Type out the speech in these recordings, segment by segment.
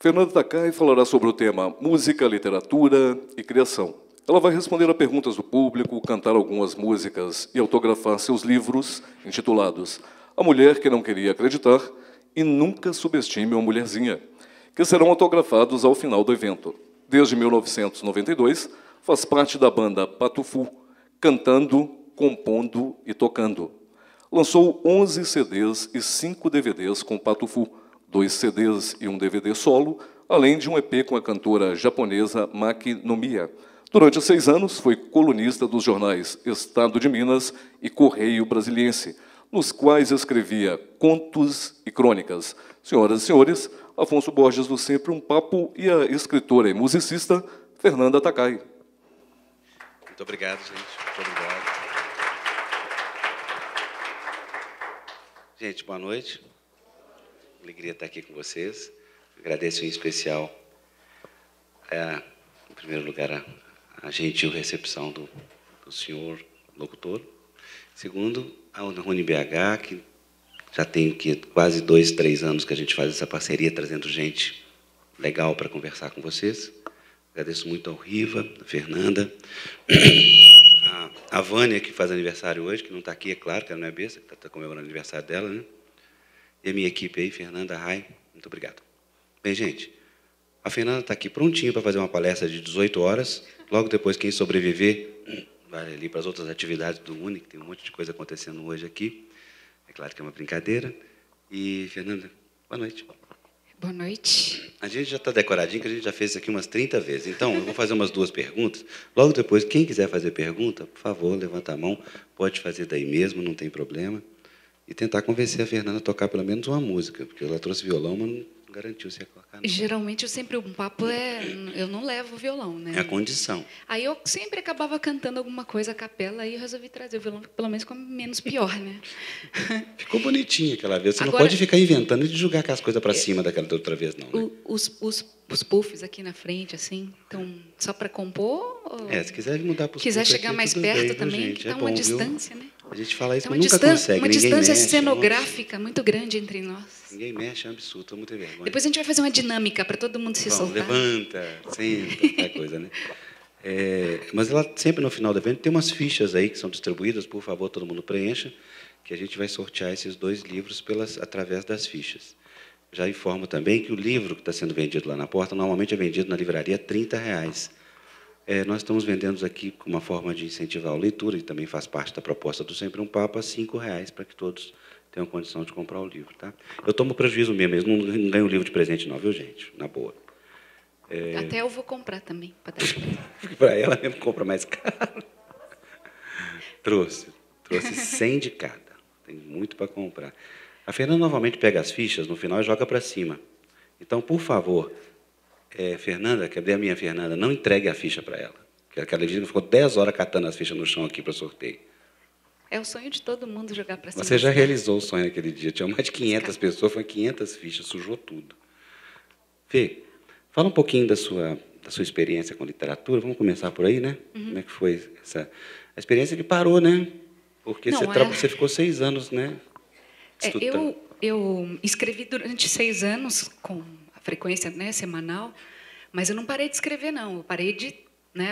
Fernanda Takai falará sobre o tema música, literatura e criação. Ela vai responder a perguntas do público, cantar algumas músicas e autografar seus livros intitulados A Mulher que Não Queria Acreditar e Nunca Subestime uma Mulherzinha, que serão autografados ao final do evento. Desde 1992, faz parte da banda Patufu, cantando, compondo e tocando. Lançou 11 CDs e 5 DVDs com Patufu, 2 CDs e um DVD solo, além de um EP com a cantora japonesa Maki Nomiya. Durante 6 anos, foi colunista dos jornais Estado de Minas e Correio Brasiliense, nos quais escrevia contos e crônicas. Senhoras e senhores, Afonso Borges do Sempre um Papo e a escritora e musicista Fernanda Takai. Muito obrigado, gente. Muito obrigado. Gente, boa noite. Alegria estar aqui com vocês. Agradeço em especial, em primeiro lugar, a gentil recepção do senhor locutor. Segundo, a UniBH, que já tem quase 2, 3 anos que a gente faz essa parceria, trazendo gente legal para conversar com vocês. Agradeço muito ao Riva, a Fernanda, a Vânia, que faz aniversário hoje, que não está aqui, é claro, que ela não é besta, que está comemorando o aniversário dela, né? E a minha equipe aí, Fernanda, Rai, muito obrigado. Bem, gente, a Fernanda está aqui prontinha para fazer uma palestra de 18 horas. Logo depois, quem sobreviver, vai ali para as outras atividades do Uni, que tem um monte de coisa acontecendo hoje aqui. É claro que é uma brincadeira. E, Fernanda, boa noite. Boa noite. A gente já está decoradinho, que a gente já fez isso aqui umas 30 vezes. Então, eu vou fazer umas 2 perguntas. Logo depois, quem quiser fazer pergunta, por favor, levanta a mão. Pode fazer daí mesmo, não tem problema. E tentar convencer a Fernanda a tocar pelo menos uma música, porque ela trouxe violão, mas não garantiu se ia colocar. Não. Geralmente, um papo eu não levo o violão, né? É a condição. Aí eu sempre acabava cantando alguma coisa a capela, aí eu resolvi trazer o violão, pelo menos como menos pior, né? Ficou bonitinha aquela vez. Você Agora, não pode ficar inventando e jogar aquelas coisas para cima daquela da outra vez, não. Né? Os puffs aqui na frente, assim, então, só para compor? Ou... se quiser mudar para os quiser chegar aqui, mais tudo perto bem, também, gente? que está uma distância, né? A gente fala isso, mas nunca consegue. Uma ninguém distância mexe, cenográfica muito grande entre nós. Ninguém mexe, é um absurdo, estou muito vergonha. Depois a gente vai fazer uma dinâmica para todo mundo se soltar. Levanta, senta, aquela coisa, né? Mas ela sempre no final do evento tem umas fichas aí que são distribuídas, por favor, todo mundo preencha, que a gente vai sortear esses 2 livros através das fichas. Já informo também que o livro que está sendo vendido lá na porta, normalmente é vendido na livraria a R$30. Nós estamos vendendo aqui com uma forma de incentivar a leitura, e também faz parte da proposta do Sempre um Papo, a R$5, para que todos tenham condição de comprar o livro. Tá? Eu tomo prejuízo mesmo, não ganho o livro de presente não, viu, gente? Na boa. Até eu vou comprar também. Para ela mesmo compra mais caro. Trouxe 100 de cada. Tem muito para comprar. A Fernanda novamente pega as fichas no final e joga para cima. Então, por favor, Fernanda, cadê a minha Fernanda? Não entregue a ficha para ela. Porque aquela dia ficou 10 horas catando as fichas no chão aqui para sorteio. É o sonho de todo mundo jogar para cima. Você já realizou o sonho aquele dia. Tinha mais de 500 pessoas, foi 500 fichas, sujou tudo. Fê, fala um pouquinho da sua experiência com literatura. Vamos começar por aí, né? Uhum. Como é que foi a experiência que parou, né? Porque você ficou 6 anos, né? Eu escrevi durante 6 anos com a frequência, né, semanal, mas eu não parei de escrever, não. Eu parei de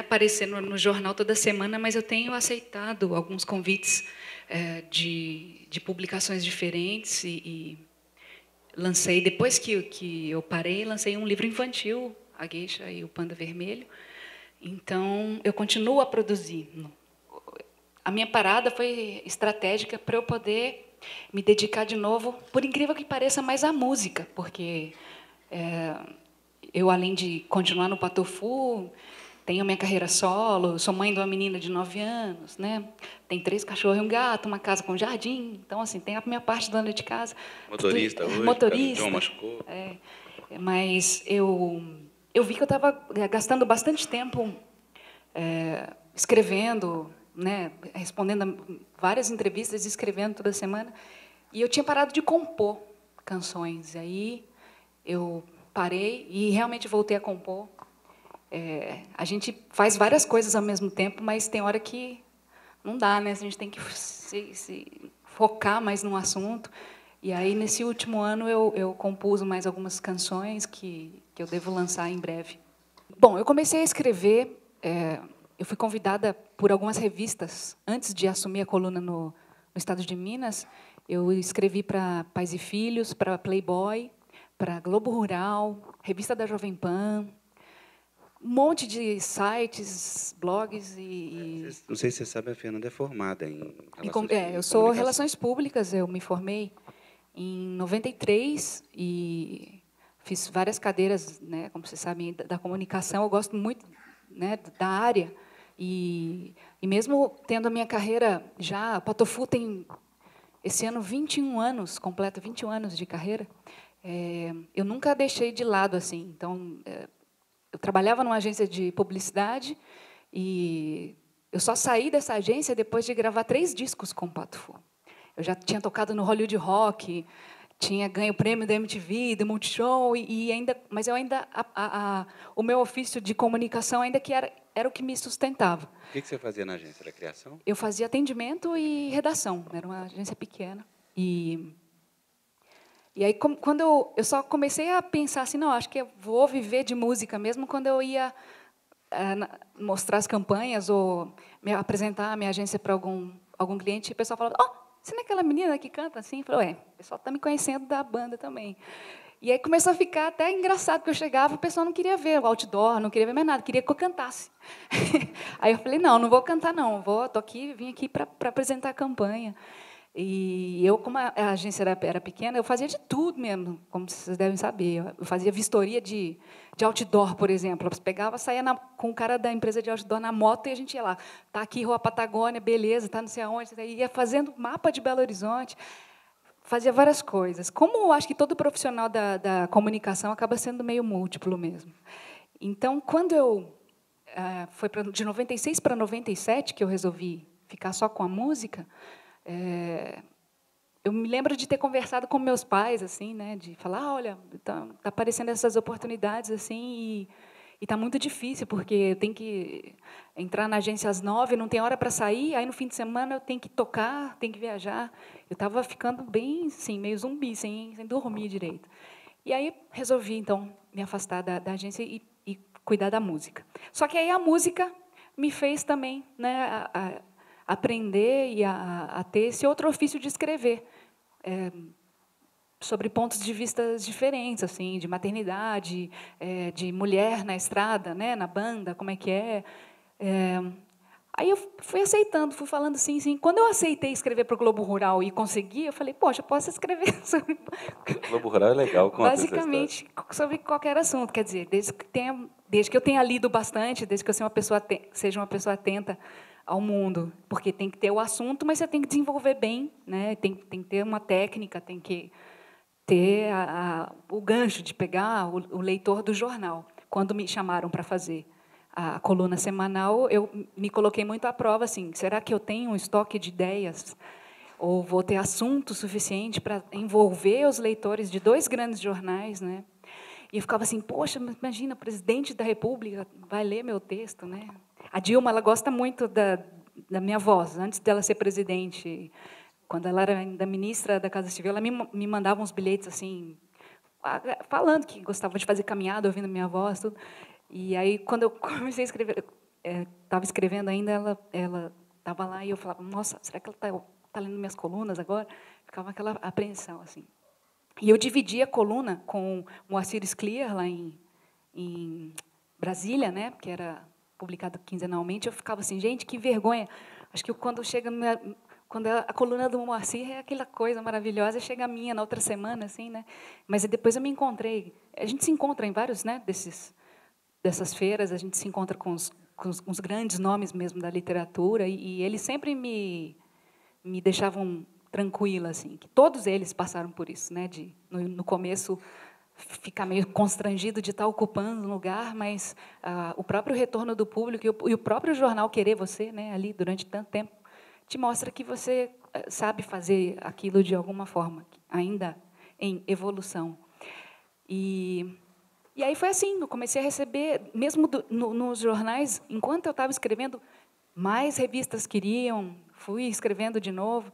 aparecer no jornal toda semana, mas eu tenho aceitado alguns convites de publicações diferentes e lancei, depois que eu parei, lancei um livro infantil, A Geisha e o Panda Vermelho. Então, eu continuo a produzir. A minha parada foi estratégica para eu poder me dedicar de novo, por incrível que pareça, mais à música, porque eu, além de continuar no Patufu, tenho minha carreira solo, sou mãe de uma menina de 9 anos, né? Tem 3 cachorros e um gato, uma casa com jardim, então, assim, tem a minha parte dona de casa. Motorista hoje, motorista. João machucou. Mas eu vi que eu estava gastando bastante tempo escrevendo, né, respondendo a várias entrevistas e escrevendo toda semana, e eu tinha parado de compor canções. Aí eu parei e realmente voltei a compor. A gente faz várias coisas ao mesmo tempo, mas tem hora que não dá, né? A gente tem que se focar mais num assunto. E aí, nesse último ano, eu compus mais algumas canções que eu devo lançar em breve. Bom, eu comecei a escrever, eu fui convidada por algumas revistas, antes de assumir a coluna no Estado de Minas, eu escrevi para Pais e Filhos, para Playboy, para Globo Rural, Revista da Jovem Pan, um monte de sites, blogs e... Não sei se você sabe, a Fernanda é formada em relações eu sou Relações Públicas, eu me formei em 93 e fiz várias cadeiras, né, como vocês sabem, da comunicação. Eu gosto muito, né, da área. E mesmo tendo a minha carreira já... A Patofu tem, esse ano, 21 anos, completa 21 anos de carreira. Eu nunca deixei de lado, assim. Então, eu trabalhava numa agência de publicidade e eu só saí dessa agência depois de gravar 3 discos com o Patofu. Eu já tinha tocado no Hollywood Rock, tinha ganho o prêmio da MTV, do Multishow, mas eu ainda o meu ofício de comunicação ainda que era o que me sustentava. O que você fazia na agência? Era criação? Eu fazia atendimento e redação. Era uma agência pequena. E aí, quando eu só comecei a pensar assim, não, acho que eu vou viver de música, mesmo quando eu ia mostrar as campanhas ou apresentar a minha agência para algum cliente, o pessoal falava, você não é aquela menina que canta assim? Eu falei, o pessoal está me conhecendo da banda também. E aí começou a ficar até engraçado, porque eu chegava, o pessoal não queria ver o outdoor, não queria ver mais nada, queria que eu cantasse. Aí eu falei, não vou cantar, não, vim aqui para apresentar a campanha. E eu, como a agência era pequena, eu fazia de tudo mesmo, como vocês devem saber. Eu fazia vistoria de outdoor, por exemplo. Eu pegava, saía com o cara da empresa de outdoor na moto e a gente ia lá. Está aqui, Rua Patagônia, beleza, está não sei aonde. Ia fazendo mapa de Belo Horizonte, fazia várias coisas. Como eu acho que todo profissional da comunicação acaba sendo meio múltiplo mesmo. Então, quando foi de 96 para 97 que eu resolvi ficar só com a música, eu me lembro de ter conversado com meus pais, assim, né, de falar, olha, tá aparecendo essas oportunidades assim e está muito difícil porque eu tenho que entrar na agência às 9, não tem hora para sair, aí no fim de semana eu tenho que tocar, tenho que viajar. Eu estava ficando bem, assim, meio zumbi, sem dormir direito. E aí resolvi então me afastar da agência e cuidar da música. Só que aí a música me fez também, né, aprender e a ter esse outro ofício de escrever sobre pontos de vista diferentes, assim, de maternidade, de mulher na estrada, né, na banda, como é que é. Aí eu fui aceitando, fui falando sim. Quando eu aceitei escrever para o Globo Rural e consegui, eu falei, poxa, eu posso escrever sobre... O Globo Rural é legal, conta basicamente, sobre qualquer assunto. Quer dizer, desde que eu tenha lido bastante, desde que eu seja uma pessoa atenta ao mundo, porque tem que ter o assunto, mas você tem que desenvolver bem, né? Tem que ter uma técnica, tem que ter o gancho de pegar o leitor do jornal. Quando me chamaram para fazer a coluna semanal, eu me coloquei muito à prova, assim, será que eu tenho um estoque de ideias? Ou vou ter assunto suficiente para envolver os leitores de 2 grandes jornais, né? E eu ficava assim, poxa, imagina, o presidente da República vai ler meu texto, né? A Dilma, ela gosta muito da minha voz. Antes dela ser presidente, quando ela era ainda ministra da Casa Civil, ela me mandava uns bilhetes assim, falando que gostava de fazer caminhada, ouvindo minha voz, tudo. E aí, quando eu comecei a escrever, estava escrevendo ainda, ela estava lá e eu falava, nossa, será que ela está lendo minhas colunas agora? Ficava aquela apreensão, assim. E eu dividia a coluna com o Moacir Scliar, lá em Brasília, né, que era publicado quinzenalmente. Eu ficava assim, gente, que vergonha. Acho que quando a coluna do Moacir é aquela coisa maravilhosa, chega a minha na outra semana, assim, né? Mas depois eu me encontrei. A gente se encontra em vários, né, dessas feiras, a gente se encontra com os grandes nomes mesmo da literatura, e eles sempre me deixavam tranquila, assim, que todos eles passaram por isso, né, no começo ficar meio constrangido de estar ocupando um lugar, mas o próprio retorno do público e o próprio jornal querer você, né, ali durante tanto tempo, te mostra que você sabe fazer aquilo de alguma forma, ainda em evolução. E aí foi assim, eu comecei a receber, mesmo nos jornais, enquanto eu estava escrevendo, mais revistas queriam, fui escrevendo de novo.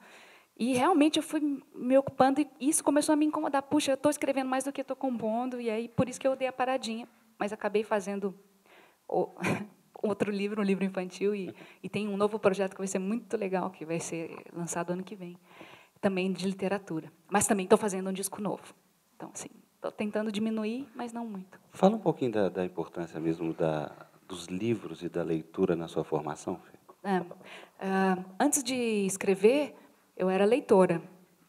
E realmente eu fui me ocupando e isso começou a me incomodar. Puxa, eu estou escrevendo mais do que estou compondo, e aí por isso que eu dei a paradinha. Mas acabei fazendo outro livro, um livro infantil, e tem um novo projeto que vai ser muito legal, que vai ser lançado ano que vem, também de literatura. Mas também estou fazendo um disco novo. Então, assim, estou tentando diminuir, mas não muito. Fala um pouquinho da importância mesmo dos livros e da leitura na sua formação, Fê. Antes de escrever, eu era leitora.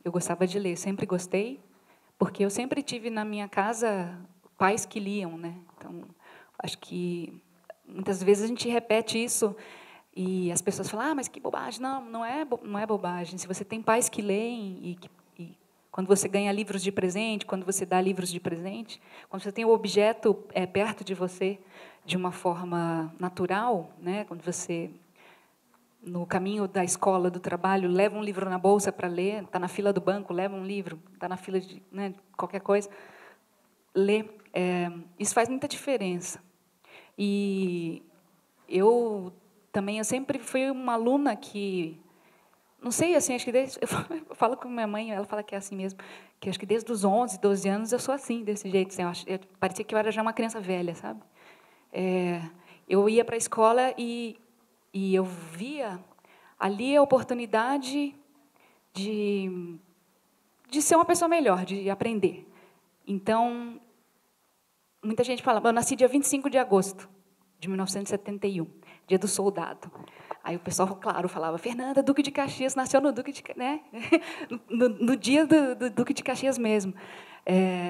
Eu gostava de ler, sempre gostei, porque eu sempre tive na minha casa pais que liam, né? Então, acho que muitas vezes a gente repete isso e as pessoas falam: mas que bobagem. Não é bobagem. Se você tem pais que leem e quando você ganha livros de presente, quando você dá livros de presente, quando você tem o objeto perto de você de uma forma natural, né? Quando você, no caminho da escola, do trabalho, leva um livro na bolsa para ler, está na fila do banco, leva um livro, está na fila de, né, qualquer coisa, lê. Isso faz muita diferença. E eu sempre fui uma aluna que, não sei, assim, acho que eu falo com minha mãe, ela fala que é assim mesmo, que acho que desde os 11, 12 anos eu sou assim, desse jeito. Assim, parecia que eu era já uma criança velha, sabe? Eu ia para a escola e eu via ali a oportunidade de ser uma pessoa melhor, de aprender. Então, muita gente fala: eu nasci dia 25 de agosto de 1971, dia do soldado. Aí o pessoal, claro, falava: Fernanda, Duque de Caxias, nasceu no Duque de, né? no dia do Duque de Caxias mesmo.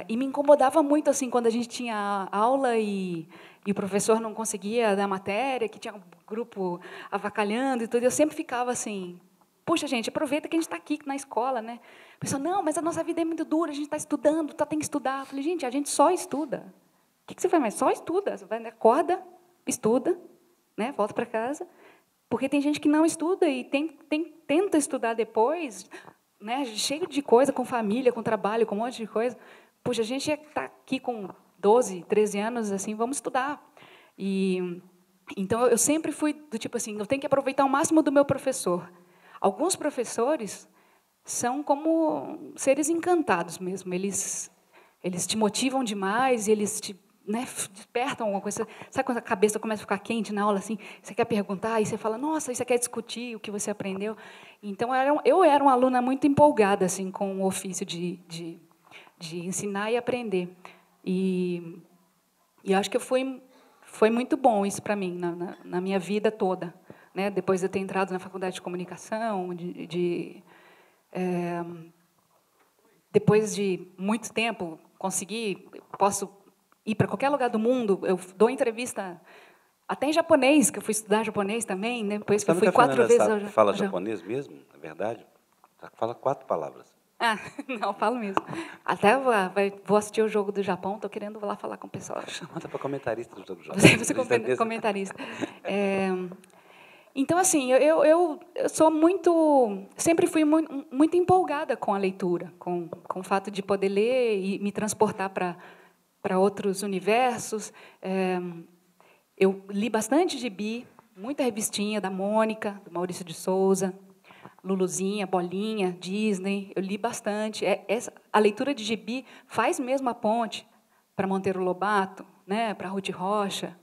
E me incomodava muito assim quando a gente tinha aula e o professor não conseguia dar matéria, que tinha um grupo avacalhando e tudo. Eu sempre ficava assim: puxa, gente, aproveita que a gente está aqui na escola, né? A pessoa: não, mas a nossa vida é muito dura, a gente está estudando, tem que estudar. Eu falei: gente, a gente só estuda. O que você faz? Mas só estuda. Você vai, acorda, estuda, né? Volta para casa. Porque tem gente que não estuda e tenta estudar depois, né? Cheio de coisa, com família, com trabalho, com um monte de coisa. Puxa, a gente está aqui com 12, 13 anos, assim, vamos estudar. Então, eu sempre fui do tipo assim: eu tenho que aproveitar o máximo do meu professor. Alguns professores são como seres encantados mesmo. Eles te motivam demais, eles te, né, despertam alguma coisa. Sabe quando a cabeça começa a ficar quente na aula, assim, você quer perguntar, e você fala: nossa, e você quer discutir o que você aprendeu? Então, eu era uma aluna muito empolgada assim, com o ofício de ensinar e aprender. E acho que foi muito bom isso para mim, na minha vida toda. Né? Depois de eu ter entrado na faculdade de comunicação, depois de muito tempo, posso ir para qualquer lugar do mundo. Eu dou entrevista até em japonês, que eu fui estudar japonês também, né? Depois que eu fui 4 vezes. Fala japonês mesmo? É verdade? Fala 4 palavras. Não, eu falo mesmo. Até vou assistir o jogo do Japão, estou querendo lá falar com o pessoal. Manda para comentarista do jogo do Japão. Você é comentarista. Então, assim, eu sou sempre fui muito empolgada com a leitura, com o fato de poder ler e me transportar para outros universos. Eu li bastante gibi, muita revistinha da Mônica, do Maurício de Souza, Luluzinha, Bolinha, Disney. Eu li bastante. A leitura de gibi faz mesmo a ponte para Monteiro Lobato, né, para Ruth Rocha,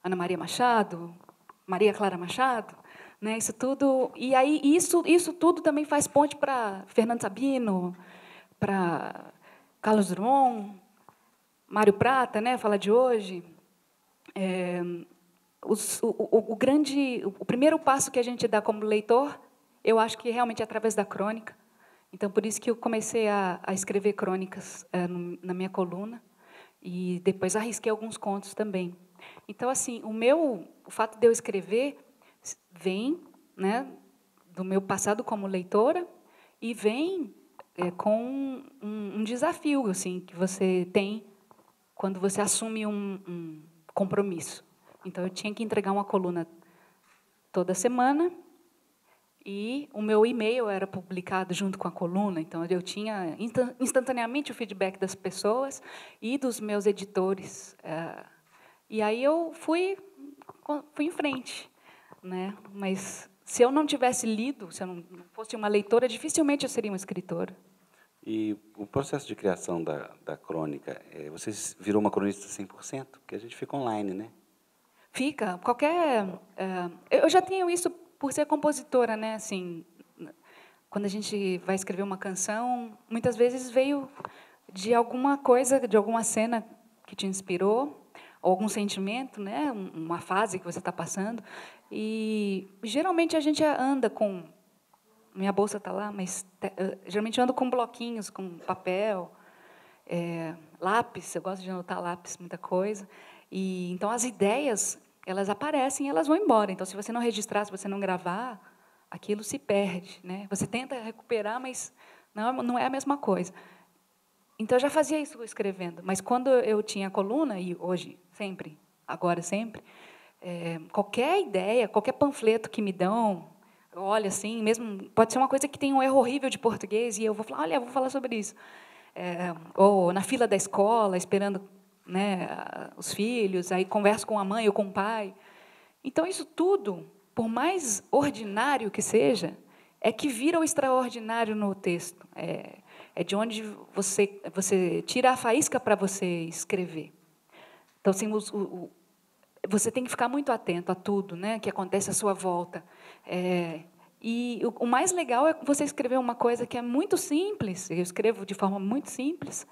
Ana Maria Machado, Maria Clara Machado, né, isso tudo. E aí isso tudo também faz ponte para Fernando Sabino, para Carlos Drummond, Mário Prata, né, fala de hoje. O primeiro passo que a gente dá como leitor, eu acho que realmente é através da crônica. Então, por isso que eu comecei a escrever crônicas na minha coluna e depois arrisquei alguns contos também. Então, assim, o fato de eu escrever vem, né, do meu passado como leitora e vem com um desafio, assim, que você tem quando você assume um compromisso. Então, eu tinha que entregar uma coluna toda semana e o meu e-mail era publicado junto com a coluna. Então, eu tinha instantaneamente o feedback das pessoas e dos meus editores. E aí eu fui em frente, né? Mas se eu não tivesse lido, se eu não fosse uma leitora, dificilmente eu seria uma escritora. E o processo de criação da crônica, você virou uma cronista 100%? Porque a gente fica online, né? Fica. Eu já tenho isso por ser compositora, né? Assim, quando a gente vai escrever uma canção, muitas vezes veio de alguma coisa, de alguma cena que te inspirou, ou algum sentimento, né? Uma fase que você está passando. E geralmente a gente anda com... Minha bolsa está lá, mas geralmente eu ando com bloquinhos, com papel, lápis. Eu gosto de anotar lápis, muita coisa. E então as ideias, elas aparecem e elas vão embora. Então, se você não registrar, se você não gravar, aquilo se perde, né? Você tenta recuperar, mas não é a mesma coisa. Então, eu já fazia isso escrevendo. Mas quando eu tinha a coluna, e hoje, sempre, agora sempre, qualquer ideia, qualquer panfleto que me dão, olha, assim, mesmo, pode ser uma coisa que tem um erro horrível de português, e eu vou falar, olha, eu vou falar sobre isso. Ou na fila da escola, esperando, né, os filhos, aí converso com a mãe ou com o pai. Então, isso tudo, por mais ordinário que seja, é que vira o extraordinário no texto. É de onde você tira a faísca para você escrever. Então, assim, você tem que ficar muito atento a tudo, né, que acontece à sua volta. E o mais legal é você escrever uma coisa que é muito simples, eu escrevo de forma muito simples,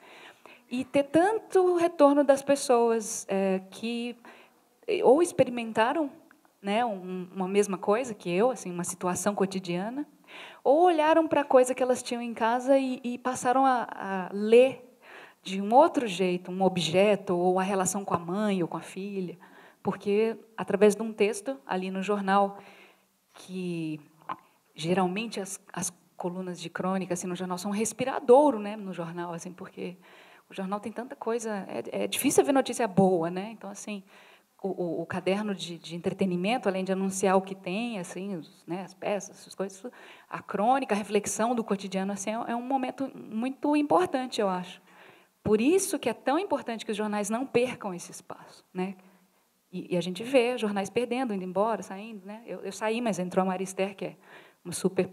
e ter tanto retorno das pessoas que ou experimentaram, né, uma mesma coisa que eu, assim, uma situação cotidiana, ou olharam para a coisa que elas tinham em casa e passaram a ler de um outro jeito, um objeto, ou a relação com a mãe ou com a filha, porque, através de um texto ali no jornal, que geralmente as colunas de crônica assim, no jornal são um respiradouro, né, no jornal, assim, porque o jornal tem tanta coisa, é difícil ver notícia boa, né? Então, assim, o caderno de entretenimento, além de anunciar o que tem, assim, né, as peças, as coisas, a crônica, a reflexão do cotidiano, assim, é um momento muito importante, eu acho. Por isso que é tão importante que os jornais não percam esse espaço, né? E a gente vê jornais perdendo, indo embora, saindo, né? Eu saí, mas entrou a Marister, que é uma super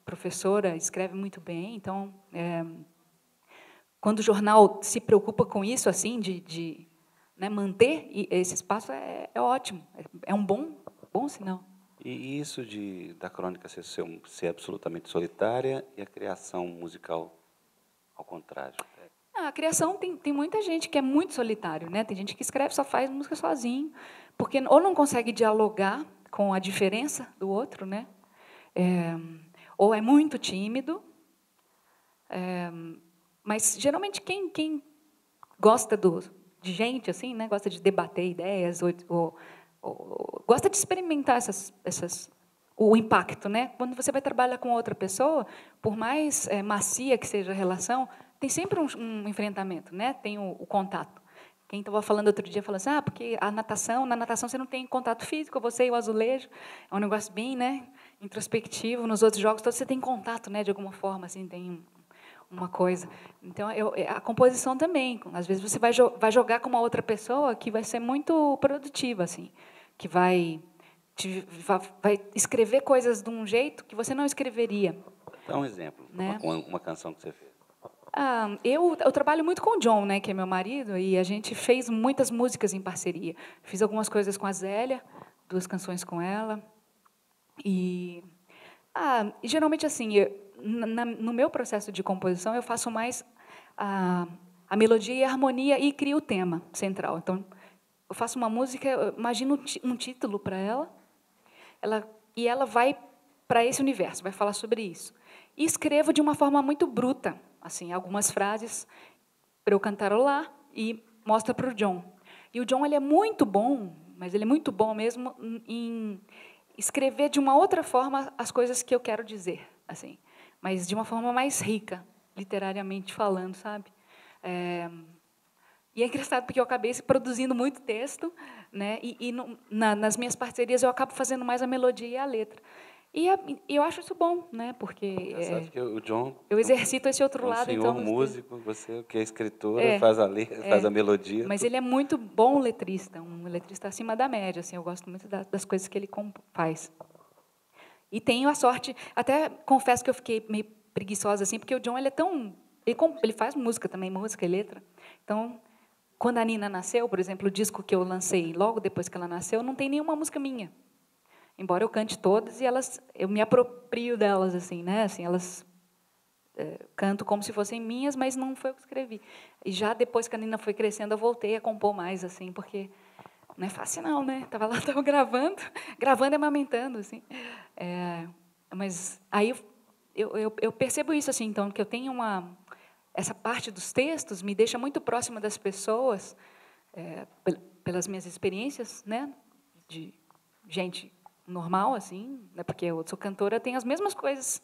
professora, escreve muito bem. Então, quando o jornal se preocupa com isso, assim, né, manter esse espaço, é ótimo, é um bom sinal. E isso da crônica ser absolutamente solitária e a criação musical ao contrário? A criação tem muita gente que é muito solitário, né? Tem gente que escreve, só faz música sozinho, porque ou não consegue dialogar com a diferença do outro, né? Ou é muito tímido. Mas geralmente quem gosta de gente assim, né? Gosta de debater ideias ou gosta de experimentar o impacto, né? Quando você vai trabalhar com outra pessoa, por mais macia que seja a relação, tem sempre um enfrentamento, né? Tem o contato. Quem estava falando outro dia falou assim, porque na natação você não tem contato físico, você e o azulejo, é um negócio bem, né, introspectivo. Nos outros jogos todos você tem contato, né, de alguma forma, assim, tem uma coisa. Então, a composição também. Às vezes você vai jogar com uma outra pessoa que vai ser muito produtiva, assim, que vai escrever coisas de um jeito que você não escreveria. Dá um exemplo, né? Uma canção que você fez. Eu trabalho muito com o John, né, que é meu marido, e a gente fez muitas músicas em parceria. Fiz algumas coisas com a Zélia, 2 canções com ela. E geralmente, assim, no meu processo de composição, eu faço mais a melodia e a harmonia e crio o tema central. Então, eu faço uma música, eu imagino um título para ela, e ela vai para esse universo, vai falar sobre isso. E escrevo de uma forma muito bruta, assim, algumas frases para eu cantarolar e mostra para o John. E o John, ele é muito bom, mas ele é muito bom mesmo em escrever de uma outra forma as coisas que eu quero dizer, assim, mas de uma forma mais rica, literariamente falando, sabe? E é engraçado porque eu acabei produzindo muito texto, né? Nas minhas parcerias eu acabo fazendo mais a melodia e a letra. E eu acho isso bom, né? Porque que o John, eu exercito esse outro lado. Senhor então músico, você que é escritora, faz a letra, faz a melodia. Mas ele é muito bom letrista, um letrista acima da média. Assim, eu gosto muito das coisas que ele faz. E tenho a sorte, até confesso que eu fiquei meio preguiçosa, assim, porque o John, ele é tão... Ele faz música também, música e letra. Então, quando a Nina nasceu, por exemplo, o disco que eu lancei logo depois que ela nasceu, não tem nenhuma música minha. Embora eu cante todas e eu me aproprio delas, assim, né? Assim, elas canto como se fossem minhas, mas não foi eu que escrevi. E já depois que a Nina foi crescendo, eu voltei a compor mais, assim, porque não é fácil não, né? Tava gravando e amamentando, assim. Mas aí eu percebo isso, assim, então, que eu tenho essa parte dos textos me deixa muito próxima das pessoas, pelas minhas experiências, né? De gente normal, assim, né? Porque eu sou cantora, tenho as mesmas coisas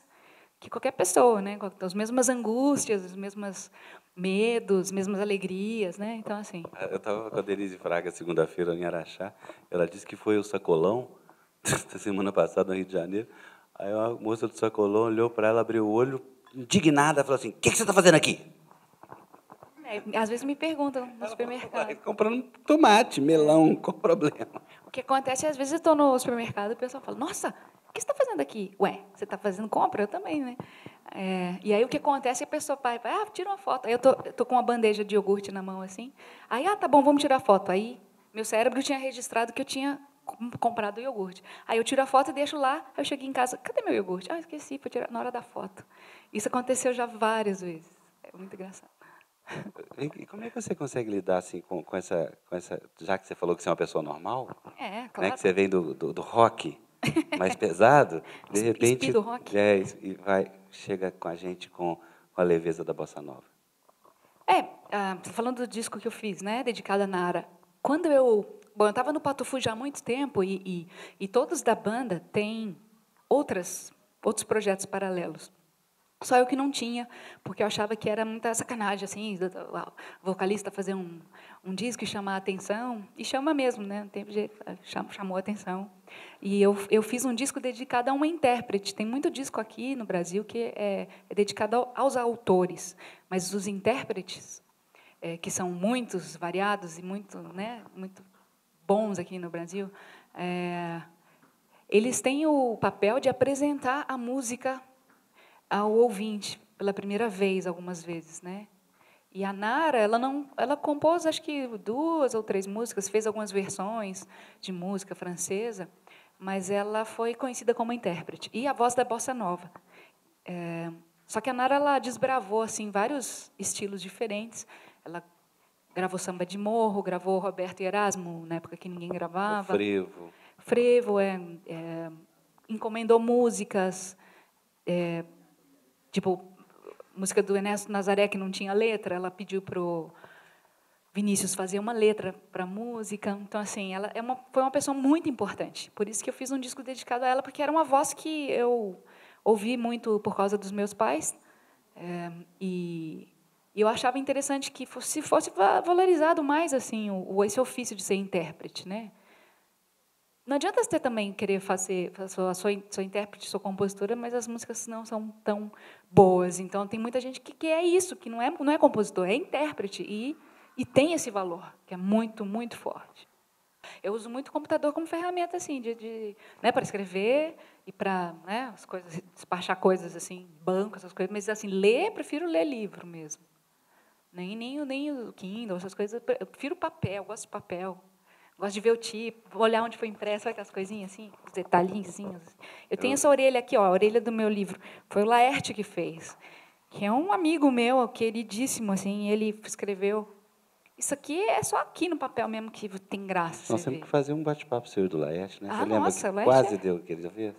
que qualquer pessoa, né? As mesmas angústias, os mesmos medos, as mesmas alegrias, né? Então, assim... Eu estava com a Denise Fraga segunda-feira em Araxá. Ela disse que foi o Sacolão, da semana passada, no Rio de Janeiro. Aí a moça do Sacolão olhou para ela, abriu o olho, indignada, falou assim, o que você está fazendo aqui? Às vezes me perguntam no supermercado. Comprando tomate, melão, qual o problema? O que acontece é, às vezes, eu estou no supermercado e o pessoal fala, nossa, o que você está fazendo aqui? Ué, você está fazendo compra? Eu também, né? E aí o que acontece é que a pessoa vai, tira uma foto. Aí eu tô com uma bandeja de iogurte na mão, assim. Aí, tá bom, vamos tirar foto. Aí meu cérebro tinha registrado que eu tinha comprado o iogurte. Aí eu tiro a foto e deixo lá. Aí eu cheguei em casa, cadê meu iogurte? Esqueci, foi tirar na hora da foto. Isso aconteceu já várias vezes. É muito engraçado. E como é que você consegue lidar assim, com essa... Já que você falou que você é uma pessoa normal, claro. né, que você vem do rock mais pesado, de repente do rock. E chega com a gente com a leveza da bossa nova. Falando do disco que eu fiz, né, dedicado a Nara. Quando eu estava no Patufu já há muito tempo e todos da banda têm outros projetos paralelos. Só eu que não tinha, porque eu achava que era muita sacanagem, assim, o vocalista fazer um disco e chamar a atenção, e chama mesmo, né? Não tem jeito, chamou a atenção. E eu fiz um disco dedicado a uma intérprete. Tem muito disco aqui no Brasil que é dedicado aos autores, mas os intérpretes, que são muitos, variados e muito bons aqui no Brasil, eles têm o papel de apresentar a música ao ouvinte pela primeira vez, algumas vezes, né? E a Nara, ela compôs, acho que 2 ou 3 músicas, fez algumas versões de música francesa, mas ela foi conhecida como intérprete e a voz da bossa nova. Só que a Nara, ela desbravou assim vários estilos diferentes. Ela gravou samba de morro, gravou Roberto e Erasmo na época que ninguém gravava. Frevo, encomendou músicas. Tipo, música do Ernesto Nazaré, que não tinha letra, ela pediu para o Vinícius fazer uma letra para a música. Então, assim, ela foi uma pessoa muito importante. Por isso que eu fiz um disco dedicado a ela, porque era uma voz que eu ouvi muito por causa dos meus pais. E eu achava interessante que se fosse valorizado mais assim esse ofício de ser intérprete, né? Não adianta você também querer fazer sua intérprete, sua compositora, mas as músicas não são tão boas. Então, tem muita gente que é isso, que não é compositor, é intérprete. E tem esse valor, que é muito, muito forte. Eu uso muito o computador como ferramenta assim, né, para escrever e para, né, as coisas, despachar coisas, assim, banco, essas coisas. Mas, assim, prefiro ler livro mesmo. Nem o Kindle, essas coisas. Eu prefiro papel, gosto de papel. Gosto de ver o tipo, olhar onde foi impresso, sabe aquelas coisinhas assim, os detalhinhos. Eu tenho essa orelha aqui, a orelha do meu livro. Foi o Laerte que fez, que é um amigo meu, queridíssimo, assim, ele escreveu. Isso aqui é só aqui no papel mesmo que tem graça. Nós temos que fazer um bate-papo seu do Laerte, né? Você lembra nossa, que quase deu aquele vez?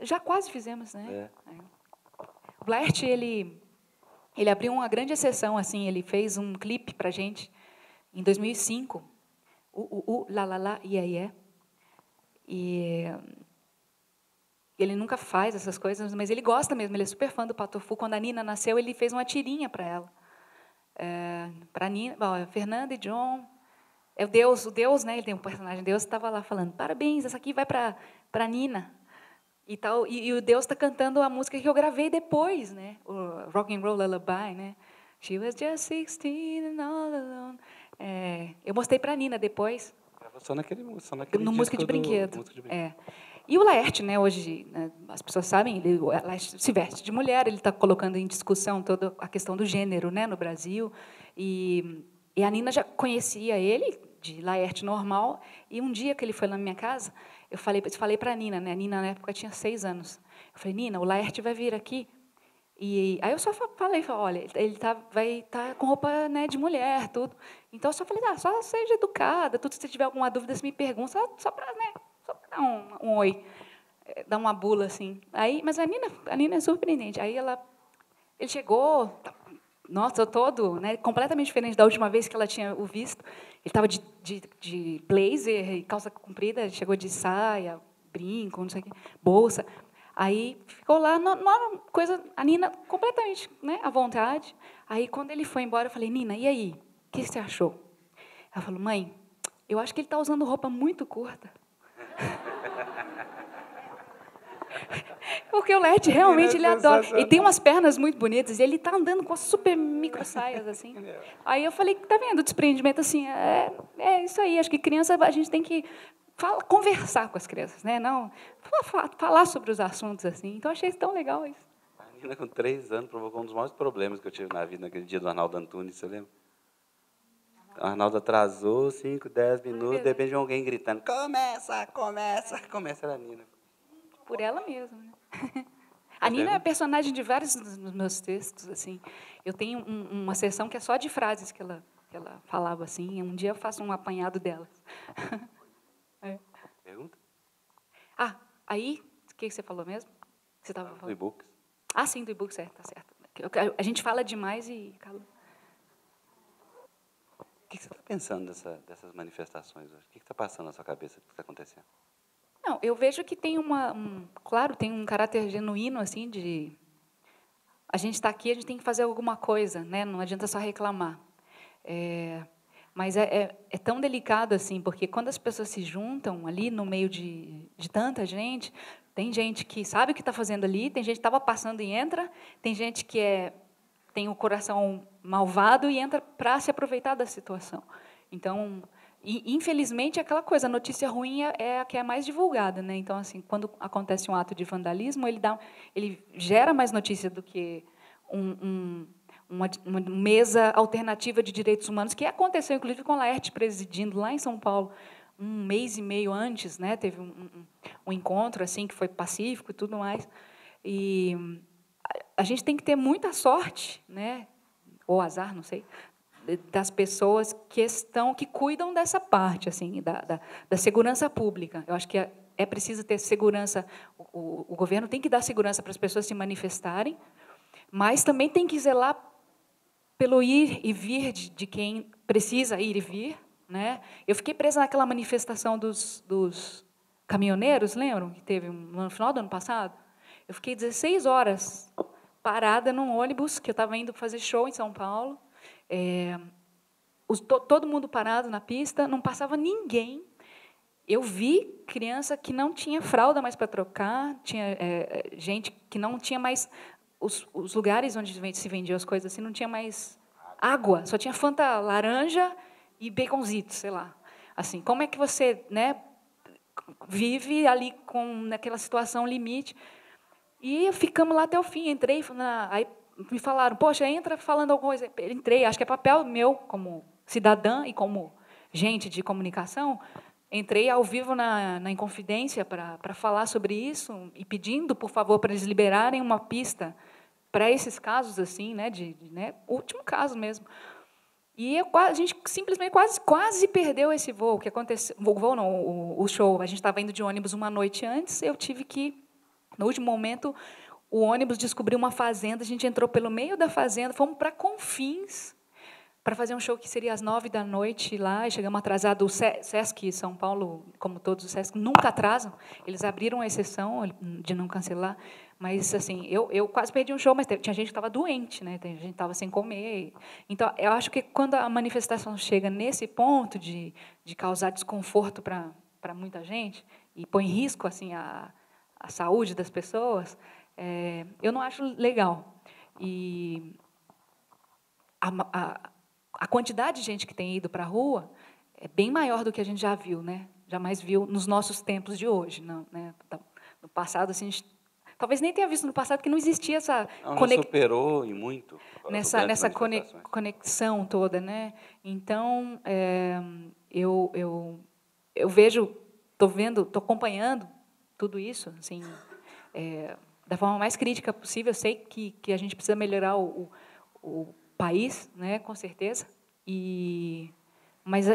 Já quase fizemos, né? O Laerte, ele abriu uma grande exceção, assim, ele fez um clipe para a gente em 2005. Lá, lá, lá, ia, ia. E ele nunca faz essas coisas, mas ele gosta mesmo, ele é super fã do Patufu. Quando a Nina nasceu, ele fez uma tirinha para ela. Para a Nina, Fernanda e John. O Deus, né? Ele tem um personagem, Deus estava lá falando, parabéns, essa aqui vai para a Nina. E, tal, e o Deus está cantando a música que eu gravei depois, né? O Rock and Roll Lullaby, né? She was just 16 and all alone. Eu mostrei para a Nina depois. Só naquele no Música de Brinquedo. E o Laerte, né, hoje, né, as pessoas sabem, o Laerte se veste de mulher, ele está colocando em discussão toda a questão do gênero, né, no Brasil. E a Nina já conhecia ele, de Laerte normal, e um dia que ele foi lá na minha casa, eu falei para a Nina, né, a Nina, na época, tinha 6 anos. Eu falei, Nina, o Laerte vai vir aqui. E aí eu só falei, olha, ele vai estar com roupa, né, de mulher, tudo. Então, eu só falei, só seja educada, tudo, se você tiver alguma dúvida, você me pergunta, só para, né, dar um oi, dar uma bula, assim. Aí, mas a Nina é surpreendente. Aí ele chegou, nossa, todo, né, completamente diferente da última vez que ela tinha o visto. Ele estava de blazer e calça comprida, ele chegou de saia, brinco, não sei o quê, bolsa. Aí ficou lá, numa coisa, a Nina completamente, né, à vontade. Aí, quando ele foi embora, eu falei, Nina, e aí? O que você achou? Ela falou, mãe, eu acho que ele está usando roupa muito curta. Porque o Laerte, realmente, ele adora. Ele tem umas pernas muito bonitas e ele está andando com as super micro saias, assim. Aí eu falei, tá vendo o desprendimento, assim, é isso aí. Acho que criança, a gente tem que conversar com as crianças, né? Não, falar sobre os assuntos, assim. Então, achei tão legal isso. A Nina, com 3 anos, provocou um dos maiores problemas que eu tive na vida, naquele dia do Arnaldo Antunes, você lembra? O Arnaldo atrasou 5, 10 minutos, de repente alguém gritando, começa, era a Nina. Por ela mesma, né? A Nina é personagem de vários dos meus textos, assim. Eu tenho uma seção que é só de frases que ela falava, assim. Um dia eu faço um apanhado delas. Pergunta? Aí, o que você falou mesmo? Você estava falando? Do e-books. Sim, do e-book, certo, tá certo. A gente fala demais e cala. O que você está pensando dessas manifestações hoje? O que está passando na sua cabeça? O que está acontecendo? Não, eu vejo que tem claro, tem um caráter genuíno, assim, de a gente está aqui, a gente tem que fazer alguma coisa, né? Não adianta só reclamar. Mas é tão delicado, assim, porque quando as pessoas se juntam ali no meio de tanta gente, tem gente que sabe o que está fazendo ali, tem gente que estava passando e entra, tem gente que tem o coração malvado e entra para se aproveitar da situação. Então, infelizmente, aquela coisa, a notícia ruim é a que é mais divulgada, né? Então, assim, quando acontece um ato de vandalismo, ele gera mais notícia do que uma mesa alternativa de direitos humanos, que aconteceu, inclusive, com a Laerte presidindo lá em São Paulo, 1 mês e meio antes, né? Teve um encontro assim que foi pacífico e tudo mais. E a gente tem que ter muita sorte, né? Ou azar, não sei, das pessoas que cuidam dessa parte, assim, da segurança pública. Eu acho que é preciso ter segurança. O governo tem que dar segurança para as pessoas se manifestarem, mas também tem que zelar pelo ir e vir de quem precisa ir e vir, né? Eu fiquei presa naquela manifestação dos caminhoneiros, lembram? Que teve no final do ano passado. Eu fiquei 16 horas parada num ônibus, que eu estava indo fazer show em São Paulo. Todo mundo parado na pista, não passava ninguém. Eu vi criança que não tinha fralda mais para trocar, tinha gente que não tinha mais os lugares onde se vendiam as coisas assim, não tinha mais água, só tinha Fanta laranja e baconzitos, sei lá. Assim, como é que você, né, vive ali naquela situação limite? E ficamos lá até o fim. Entrei, aí me falaram, poxa, entra falando alguma coisa. Entrei, acho que é papel meu, como cidadã e como gente de comunicação, entrei ao vivo na Inconfidência para falar sobre isso e pedindo, por favor, para eles liberarem uma pista para esses casos, assim, né, último caso mesmo. E a gente simplesmente quase perdeu esse voo. O que aconteceu? O voo não, o show. A gente estava indo de ônibus uma noite antes, eu tive que, no último momento, o ônibus descobriu uma fazenda, a gente entrou pelo meio da fazenda, fomos para Confins, para fazer um show que seria às 9h lá, e chegamos atrasados. O Sesc São Paulo, como todos os Sesc, nunca atrasam. Eles abriram a exceção de não cancelar. Mas, assim, eu quase perdi um show, mas tinha gente que estava doente, né? A gente estava sem comer. Então, eu acho que quando a manifestação chega nesse ponto de causar desconforto para muita gente e põe em risco, assim, a saúde das pessoas, eu não acho legal. E a quantidade de gente que tem ido para a rua é bem maior do que a gente já viu, né? jamais viu nos nossos tempos de hoje. Não, né? No passado, assim, a gente talvez nem tenha visto no passado, porque não existia essa superou e muito nessa conexão toda, né? Então, eu vejo, estou acompanhando tudo isso, assim, da forma mais crítica possível. Eu sei que a gente precisa melhorar o país, né? Com certeza. Mas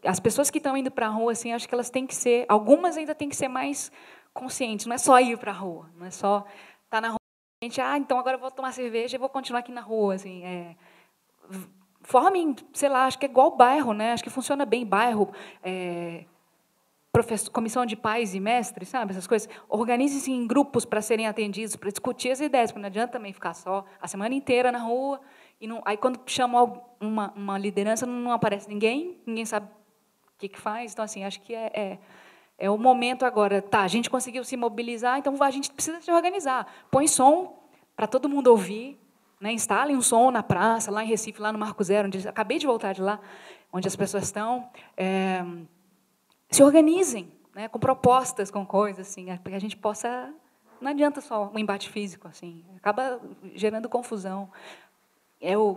as pessoas que estão indo para a rua, assim, acho que elas têm que ser, algumas ainda têm que ser mais conscientes. Não é só ir para a rua, não é só estar na rua. Então agora eu vou tomar cerveja e vou continuar aqui na rua, assim. Formem, sei lá, acho que é igual bairro, né? Acho que funciona bem bairro, comissão de pais e mestres, sabe, essas coisas. Organizem-se em grupos para serem atendidos, para discutir as ideias, porque não adianta também ficar só a semana inteira na rua. Aí, quando chamam uma liderança, não aparece ninguém sabe o que faz. Então, assim, acho que é o momento agora. Tá, a gente conseguiu se mobilizar, então a gente precisa se organizar. Põe som para todo mundo ouvir, né? Instalem um som na praça, lá em Recife, lá no Marco Zero, onde acabei de voltar de lá, onde as pessoas estão. Se organizem, né? Com propostas, com coisas, assim, para que a gente possa... Não adianta só um embate físico, assim, acaba gerando confusão.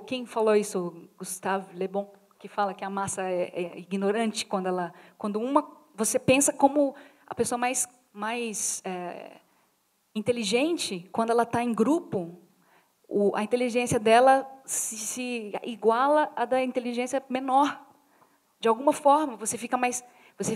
Quem falou isso? Gustave Le Bon, que fala que a massa é ignorante quando você pensa como a pessoa mais inteligente, quando ela está em grupo, a inteligência dela se iguala à da inteligência menor. De alguma forma, você fica mais, você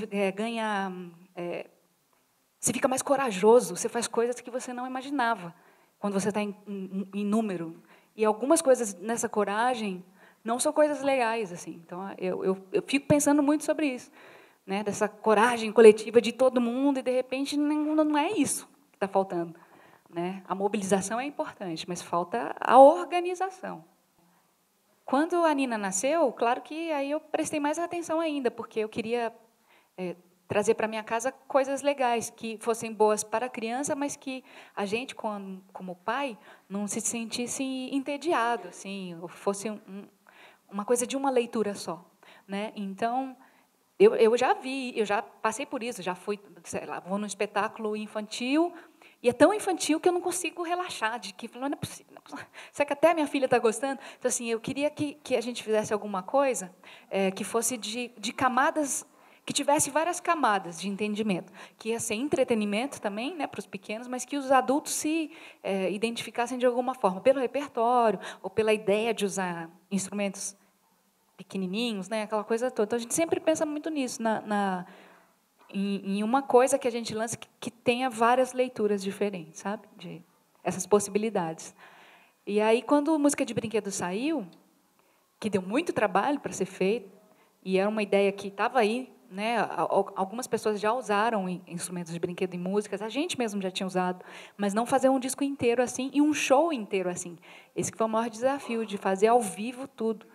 fica mais corajoso, você faz coisas que você não imaginava quando você está em número. E algumas coisas nessa coragem não são coisas legais, assim. Então, eu fico pensando muito sobre isso, né? Dessa coragem coletiva de todo mundo, e, de repente, não é isso que está faltando, né? A mobilização é importante, mas falta a organização. Quando a Nina nasceu, claro que aí eu prestei mais atenção ainda, porque eu queria trazer para minha casa coisas legais, que fossem boas para a criança, mas que a gente, como pai, não se sentisse entediado, assim, ou fosse uma coisa de uma leitura só, né? Então, eu já passei por isso, já fui, sei lá, vou num espetáculo infantil, e é tão infantil que eu não consigo relaxar, não é possível. Será que até a minha filha está gostando? Então, assim, eu queria que a gente fizesse alguma coisa que fosse de camadas, que tivesse várias camadas de entendimento, que ia ser entretenimento também, né, para os pequenos, mas que os adultos se identificassem de alguma forma, pelo repertório, ou pela ideia de usar instrumentos pequenininhos, né, aquela coisa toda. Então, a gente sempre pensa muito nisso, em uma coisa que a gente lança que tenha várias leituras diferentes, sabe, de essas possibilidades. E aí, quando a Música de Brinquedo saiu, que deu muito trabalho para ser feito, e era uma ideia que estava aí, né? Algumas pessoas já usaram instrumentos de brinquedo e músicas, a gente mesmo já tinha usado, mas não fazer um disco inteiro assim e um show inteiro assim. Esse que foi o maior desafio, de fazer ao vivo tudo.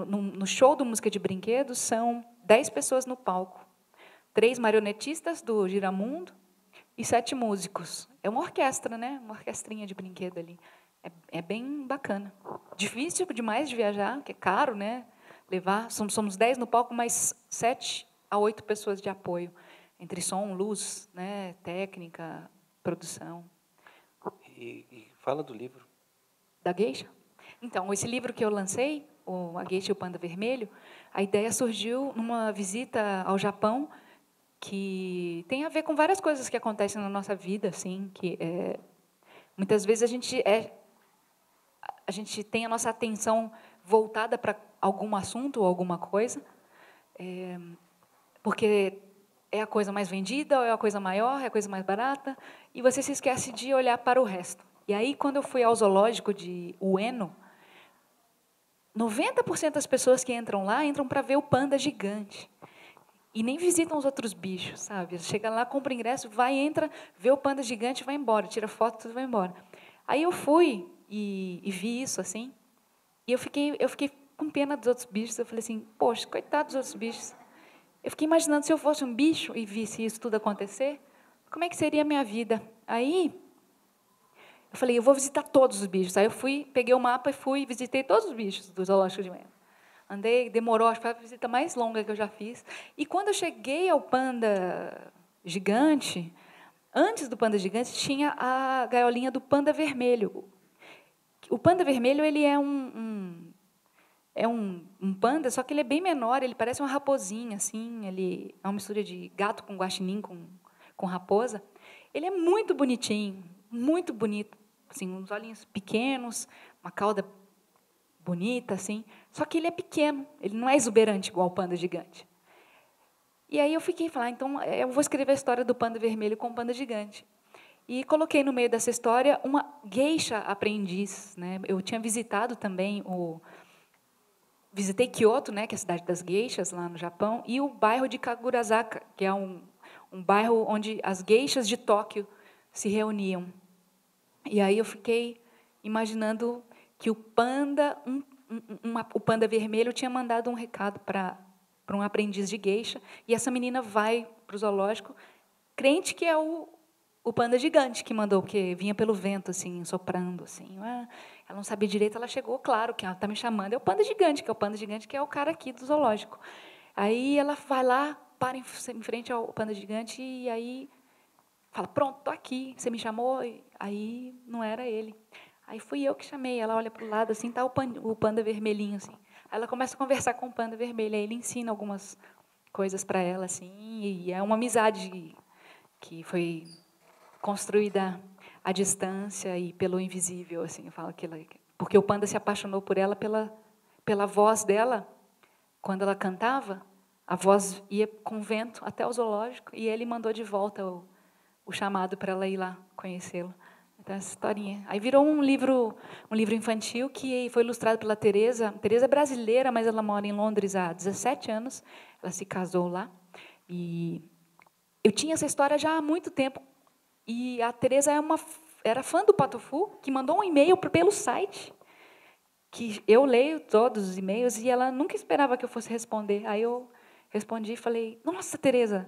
No show do Música de Brinquedo, são 10 pessoas no palco, 3 marionetistas do Giramundo e 7 músicos. É uma orquestra, né? Uma orquestrinha de brinquedo ali. É bem bacana. Difícil demais de viajar, porque é caro, né? Levar, somos 10 no palco, mais 7 a 8 pessoas de apoio, entre som, luz, né, técnica, produção. E fala do livro. Da Geisha? Então, esse livro que eu lancei, A Geisha e o Panda Vermelho, a ideia surgiu numa visita ao Japão, que tem a ver com várias coisas que acontecem na nossa vida, assim, que muitas vezes a gente tem a nossa atenção voltada para algum assunto ou alguma coisa, porque é a coisa mais vendida, ou é a coisa maior, é a coisa mais barata, e você se esquece de olhar para o resto. E aí, quando eu fui ao zoológico de Ueno, 90% das pessoas que entram lá entram para ver o panda gigante. E nem visitam os outros bichos, sabe? Chega lá, compra ingresso, entra, vê o panda gigante e vai embora, tira foto, tudo vai embora. Aí eu fui e vi isso, assim, e eu fiquei com pena dos outros bichos. Eu falei assim, poxa, coitados dos outros bichos. Eu fiquei imaginando, se eu fosse um bicho e visse isso tudo acontecer, como é que seria a minha vida? Aí, eu falei, eu vou visitar todos os bichos. Aí eu peguei o mapa e visitei todos os bichos do zoológico de Ueno. andei, demorou, acho que foi a visita mais longa que eu já fiz. E quando eu cheguei ao Panda Gigante, antes do Panda Gigante, tinha a gaiolinha do Panda Vermelho. O Panda Vermelho, ele é um panda, só que ele é bem menor, ele parece uma raposinha, assim, ele é uma mistura de gato com guaxinim, com raposa. Ele é muito bonitinho, muito bonito, assim, uns olhinhos pequenos, uma cauda bonita, assim, só que ele é pequeno, ele não é exuberante igual o Panda Gigante. E aí eu fiquei falando, então eu vou escrever a história do Panda Vermelho com o Panda Gigante. E coloquei no meio dessa história uma geisha aprendiz, né? Eu tinha visitado também visitei Kyoto, né, que é a cidade das geishas lá no Japão, e o bairro de Kagurazaka, que é um bairro onde as geishas de Tóquio se reuniam. E aí eu fiquei imaginando que o Panda, o Panda Vermelho tinha mandado um recado para um aprendiz de geisha, e essa menina vai para o zoológico, crente que é o Panda Gigante que mandou, porque vinha pelo vento, assim, soprando, assim. Ela não sabia direito, ela chegou, claro, que ela está me chamando. É o Panda Gigante, que é o cara aqui do zoológico. Aí ela vai lá, para em frente ao Panda Gigante, e aí fala, pronto, estou aqui, você me chamou? E aí não era ele. Aí fui eu que chamei. Ela olha para o lado, assim, está o Panda Vermelhinho, assim. Aí ela começa a conversar com o Panda Vermelho, aí ele ensina algumas coisas para ela, assim, e é uma amizade que foi construída à distância e pelo invisível, assim, eu falo que porque o Panda se apaixonou por ela pela voz dela, quando ela cantava, a voz ia com vento até o zoológico e ele mandou de volta o chamado para ela ir lá conhecê-lo. Então essa historinha. Aí virou um livro infantil que foi ilustrado pela Teresa. Teresa é brasileira, mas ela mora em Londres há 17 anos. Ela se casou lá e eu tinha essa história já há muito tempo. E a Teresa era fã do Patofu, que mandou um e-mail pelo site, que eu leio todos os e-mails, e ela nunca esperava que eu fosse responder. Aí eu respondi e falei, nossa, Teresa,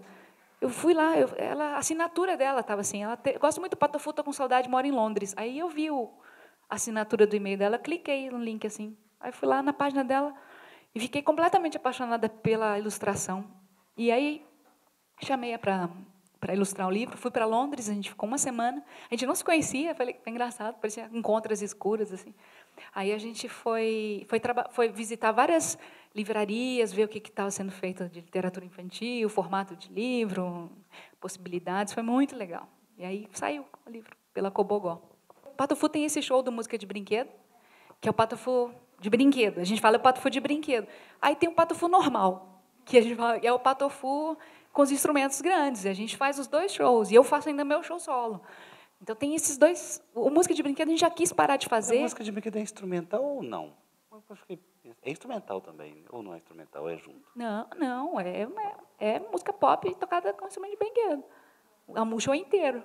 eu fui lá, a assinatura dela estava assim, gosto muito do Patofu, estou com saudade, moro em Londres. Aí eu vi a assinatura do e-mail dela, cliquei no link assim, aí fui lá na página dela e fiquei completamente apaixonada pela ilustração. E aí chamei-a para ilustrar o livro, fui para Londres, a gente ficou uma semana, a gente não se conhecia, foi engraçado, parecia encontros escuras, assim. Aí a gente foi visitar várias livrarias, ver o que estava sendo feito de literatura infantil, formato de livro, possibilidades, foi muito legal. E aí saiu o livro pela Cobogó. O Patofu tem esse show do Música de Brinquedo, que é o Patofu de brinquedo, a gente fala o Patofu de brinquedo. Aí tem o Patofu normal, que a gente fala, é o Patofu com os instrumentos grandes. A gente faz os dois shows, e eu faço ainda meu show solo. Então, tem esses dois... O Música de Brinquedo a gente já quis parar de fazer. A música de brinquedo é instrumental ou não? Eu acho que é instrumental também, ou não é instrumental, é junto? Não, é música pop tocada com instrumento de brinquedo. O show inteiro.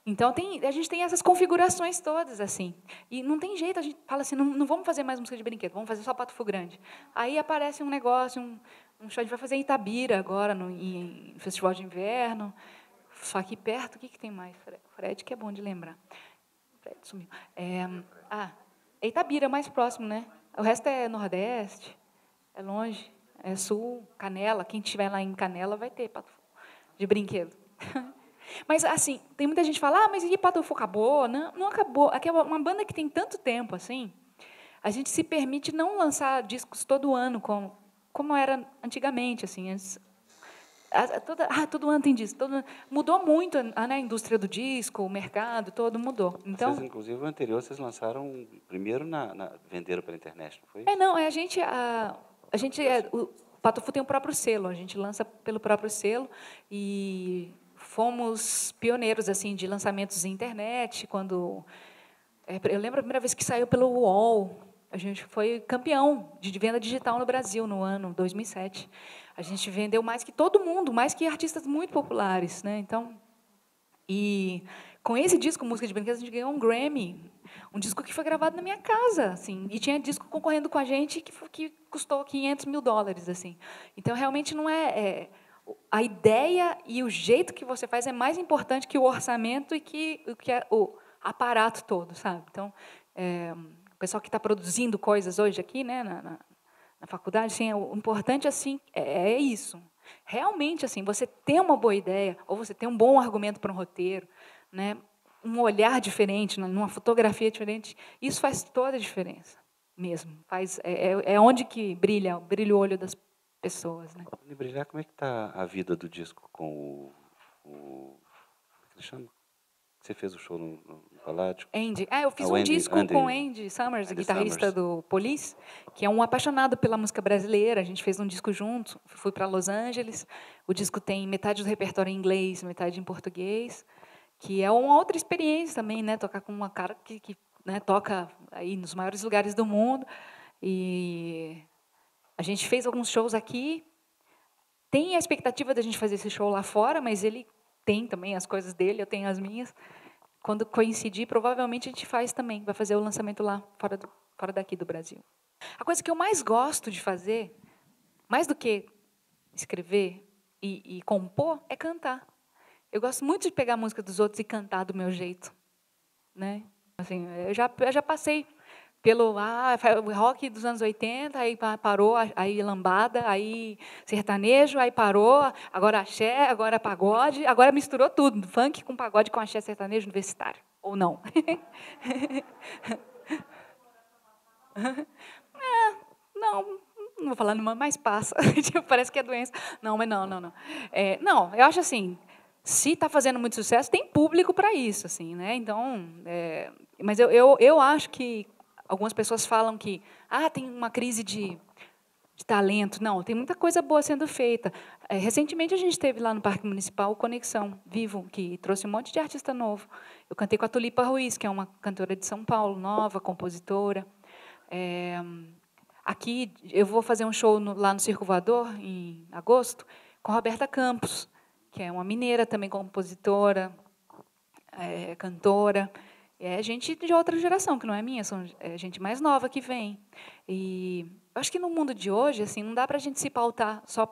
Então, a gente tem essas configurações todas, assim. E não tem jeito, a gente fala assim, não vamos fazer mais música de brinquedo, vamos fazer só Patofu Grande. Aí aparece um negócio, um show, a gente vai fazer em Itabira agora, no Festival de Inverno. Só aqui perto, o que tem mais? Fred, que é bom de lembrar. Fred sumiu. É Itabira, mais próximo, né? O resto é Nordeste, é longe, é Sul, Canela. Quem estiver lá em Canela vai ter Patofu de brinquedo. Mas, assim, tem muita gente que fala, mas e Patofu acabou? Não acabou. Aqui é uma banda que tem tanto tempo, assim, a gente se permite não lançar discos todo ano, como era antigamente, assim, todo ano tem disco. Mudou muito a indústria do disco, o mercado, todo mudou. Então, vocês, inclusive, o anterior, vocês lançaram primeiro venderam pela internet, não foi? O Patofu tem o próprio selo, a gente lança pelo próprio selo e fomos pioneiros assim de lançamentos em internet. Eu lembro a primeira vez que saiu pelo UOL, a gente foi campeão de venda digital no Brasil no ano 2007. A gente vendeu mais que todo mundo, mais que artistas muito populares, né? Então, e com esse disco, Música de Brinquedo, a gente ganhou um Grammy, um disco que foi gravado na minha casa, assim, e tinha disco concorrendo com a gente que custou $500 mil, assim. Então, realmente não a ideia e o jeito que você faz é mais importante que o orçamento e que o aparato todo, sabe? Então, o pessoal que está produzindo coisas hoje aqui, né, na faculdade, assim, o importante assim é isso. Realmente, assim, você ter uma boa ideia, ou você ter um bom argumento para um roteiro, né, um olhar diferente, numa fotografia diferente, isso faz toda a diferença, mesmo. É onde que brilha o olho das pessoas. Né? Brilhar, como é que está a vida do disco com como é que ele chama? Você fez o show no Paládio? Andy. Eu fiz um disco com o Andy Summers, guitarrista do Police, que é um apaixonado pela música brasileira. A gente fez um disco junto, fui para Los Angeles. O disco tem metade do repertório em inglês, metade em português, que é uma outra experiência também, né? Tocar com uma cara que né, toca aí nos maiores lugares do mundo. E a gente fez alguns shows aqui. Tem a expectativa da gente fazer esse show lá fora, mas ele tem também as coisas dele, eu tenho as minhas. Quando coincidir, provavelmente a gente faz também, vai fazer o lançamento lá, fora daqui do Brasil. A coisa que eu mais gosto de fazer, mais do que escrever e compor, é cantar. Eu gosto muito de pegar a música dos outros e cantar do meu jeito. Né? Assim, eu já passei pelo rock dos anos 80, aí parou, aí lambada, aí sertanejo, aí parou, agora axé, agora pagode, agora misturou tudo, funk com pagode com axé sertanejo universitário, ou não. Não vou falar numa, mas passa, parece que é doença. Não, mas não. Não, eu acho assim, se está fazendo muito sucesso, tem público para isso, assim, né? Então, mas eu acho que algumas pessoas falam que tem uma crise de talento. Não, tem muita coisa boa sendo feita. Recentemente, a gente teve lá no Parque Municipal o Conexão Vivo, que trouxe um monte de artista novo. Eu cantei com a Tulipa Ruiz, que é uma cantora de São Paulo, nova, compositora. Aqui, eu vou fazer um show lá no Circo Voador, em agosto, com a Roberta Campos, que é uma mineira, também compositora, cantora. É gente de outra geração, que não é minha, são gente mais nova que vem. E eu acho que no mundo de hoje, assim, não dá para a gente se pautar só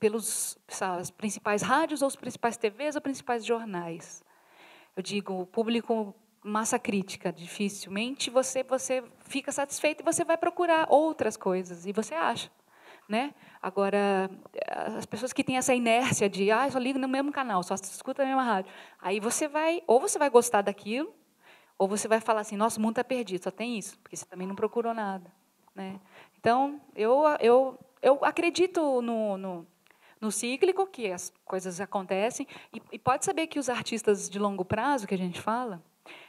pelos as principais rádios, ou os principais TVs, ou os principais jornais. Eu digo, o público massa crítica, dificilmente você fica satisfeito e você vai procurar outras coisas, e você acha. Né? Agora, as pessoas que têm essa inércia de só ligo no mesmo canal, só escuta a mesma rádio, aí você vai gostar daquilo, ou você vai falar assim, nossa, o mundo está perdido, só tem isso, porque você também não procurou nada. Né? Então, eu acredito no cíclico, que as coisas acontecem, e pode saber que os artistas de longo prazo, que a gente fala,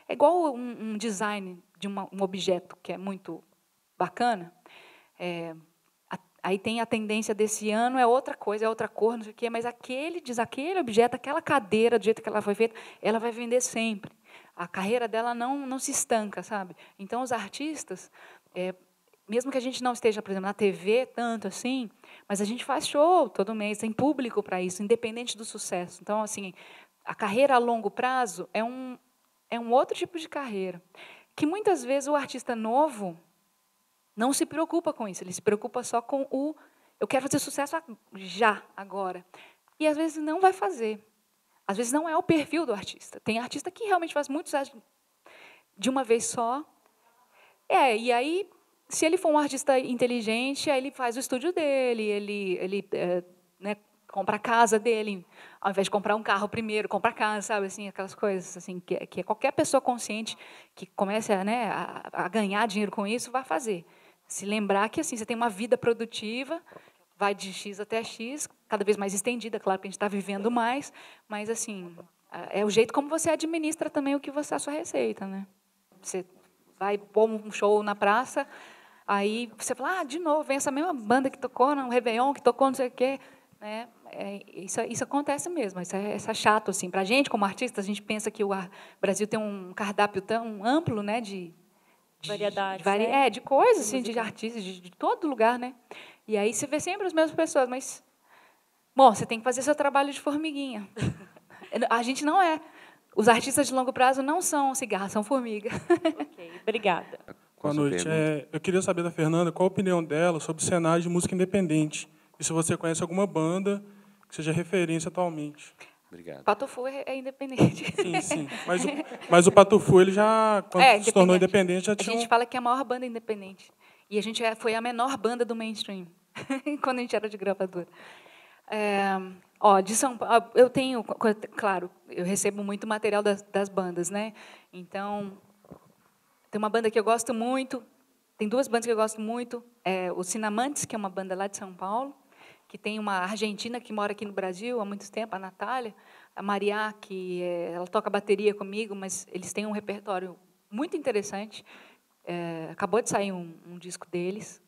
é igual um design de um objeto que é muito bacana. Aí tem a tendência desse ano, é outra coisa, é outra cor, não sei o quê, mas aquele objeto, aquela cadeira, do jeito que ela foi feita, ela vai vender sempre. A carreira dela não se estanca, sabe? Então, os artistas, mesmo que a gente não esteja, por exemplo, na TV tanto assim, mas a gente faz show todo mês, tem público para isso, independente do sucesso. Então, assim, a carreira a longo prazo é um outro tipo de carreira, que muitas vezes o artista novo não se preocupa com isso, ele se preocupa só com eu quero fazer sucesso já, agora. E, às vezes, não vai fazer. Às vezes, não é o perfil do artista. Tem artista que realmente faz muito sucesso de uma vez só. E aí, se ele for um artista inteligente, aí ele faz o estúdio dele, ele compra a casa dele, ao invés de comprar um carro primeiro, compra a casa, sabe? Assim, aquelas coisas assim, que qualquer pessoa consciente que comece a ganhar dinheiro com isso vai fazer. Se lembrar que assim, você tem uma vida produtiva, vai de X até X, cada vez mais estendida, claro que a gente está vivendo mais, mas assim, é o jeito como você administra também a sua receita. Né? Você vai pôr um show na praça, aí você fala, de novo, vem essa mesma banda que tocou no Réveillon, que tocou não sei o quê. Né? Isso acontece mesmo, isso é chato. Assim. Para a gente, como artista, a gente pensa que o Brasil tem um cardápio tão amplo, né, de variedade, de coisas, assim, de artistas, de todo lugar. Né? E aí você vê sempre as mesmas pessoas, mas, bom, você tem que fazer seu trabalho de formiguinha. A gente não é. Os artistas de longo prazo não são cigarro, são formiga. Ok, obrigada. Boa noite. Eu queria saber da Fernanda qual a opinião dela sobre o cenário de música independente. E se você conhece alguma banda que seja referência atualmente. Obrigado. Patufu é independente. Sim. Mas o Patufu, ele já, quando se tornou independente, já tinha... A gente fala que é a maior banda independente. E a gente foi a menor banda do mainstream, quando a gente era de gravadora. De São Paulo, eu tenho, claro, eu recebo muito material das bandas, né? Então, tem uma banda que eu gosto muito, tem duas bandas que eu gosto muito, o Cinamantes, que é uma banda lá de São Paulo, que tem uma argentina que mora aqui no Brasil há muito tempo, a Natália, a Maria, que ela toca bateria comigo, mas eles têm um repertório muito interessante. Acabou de sair um disco deles.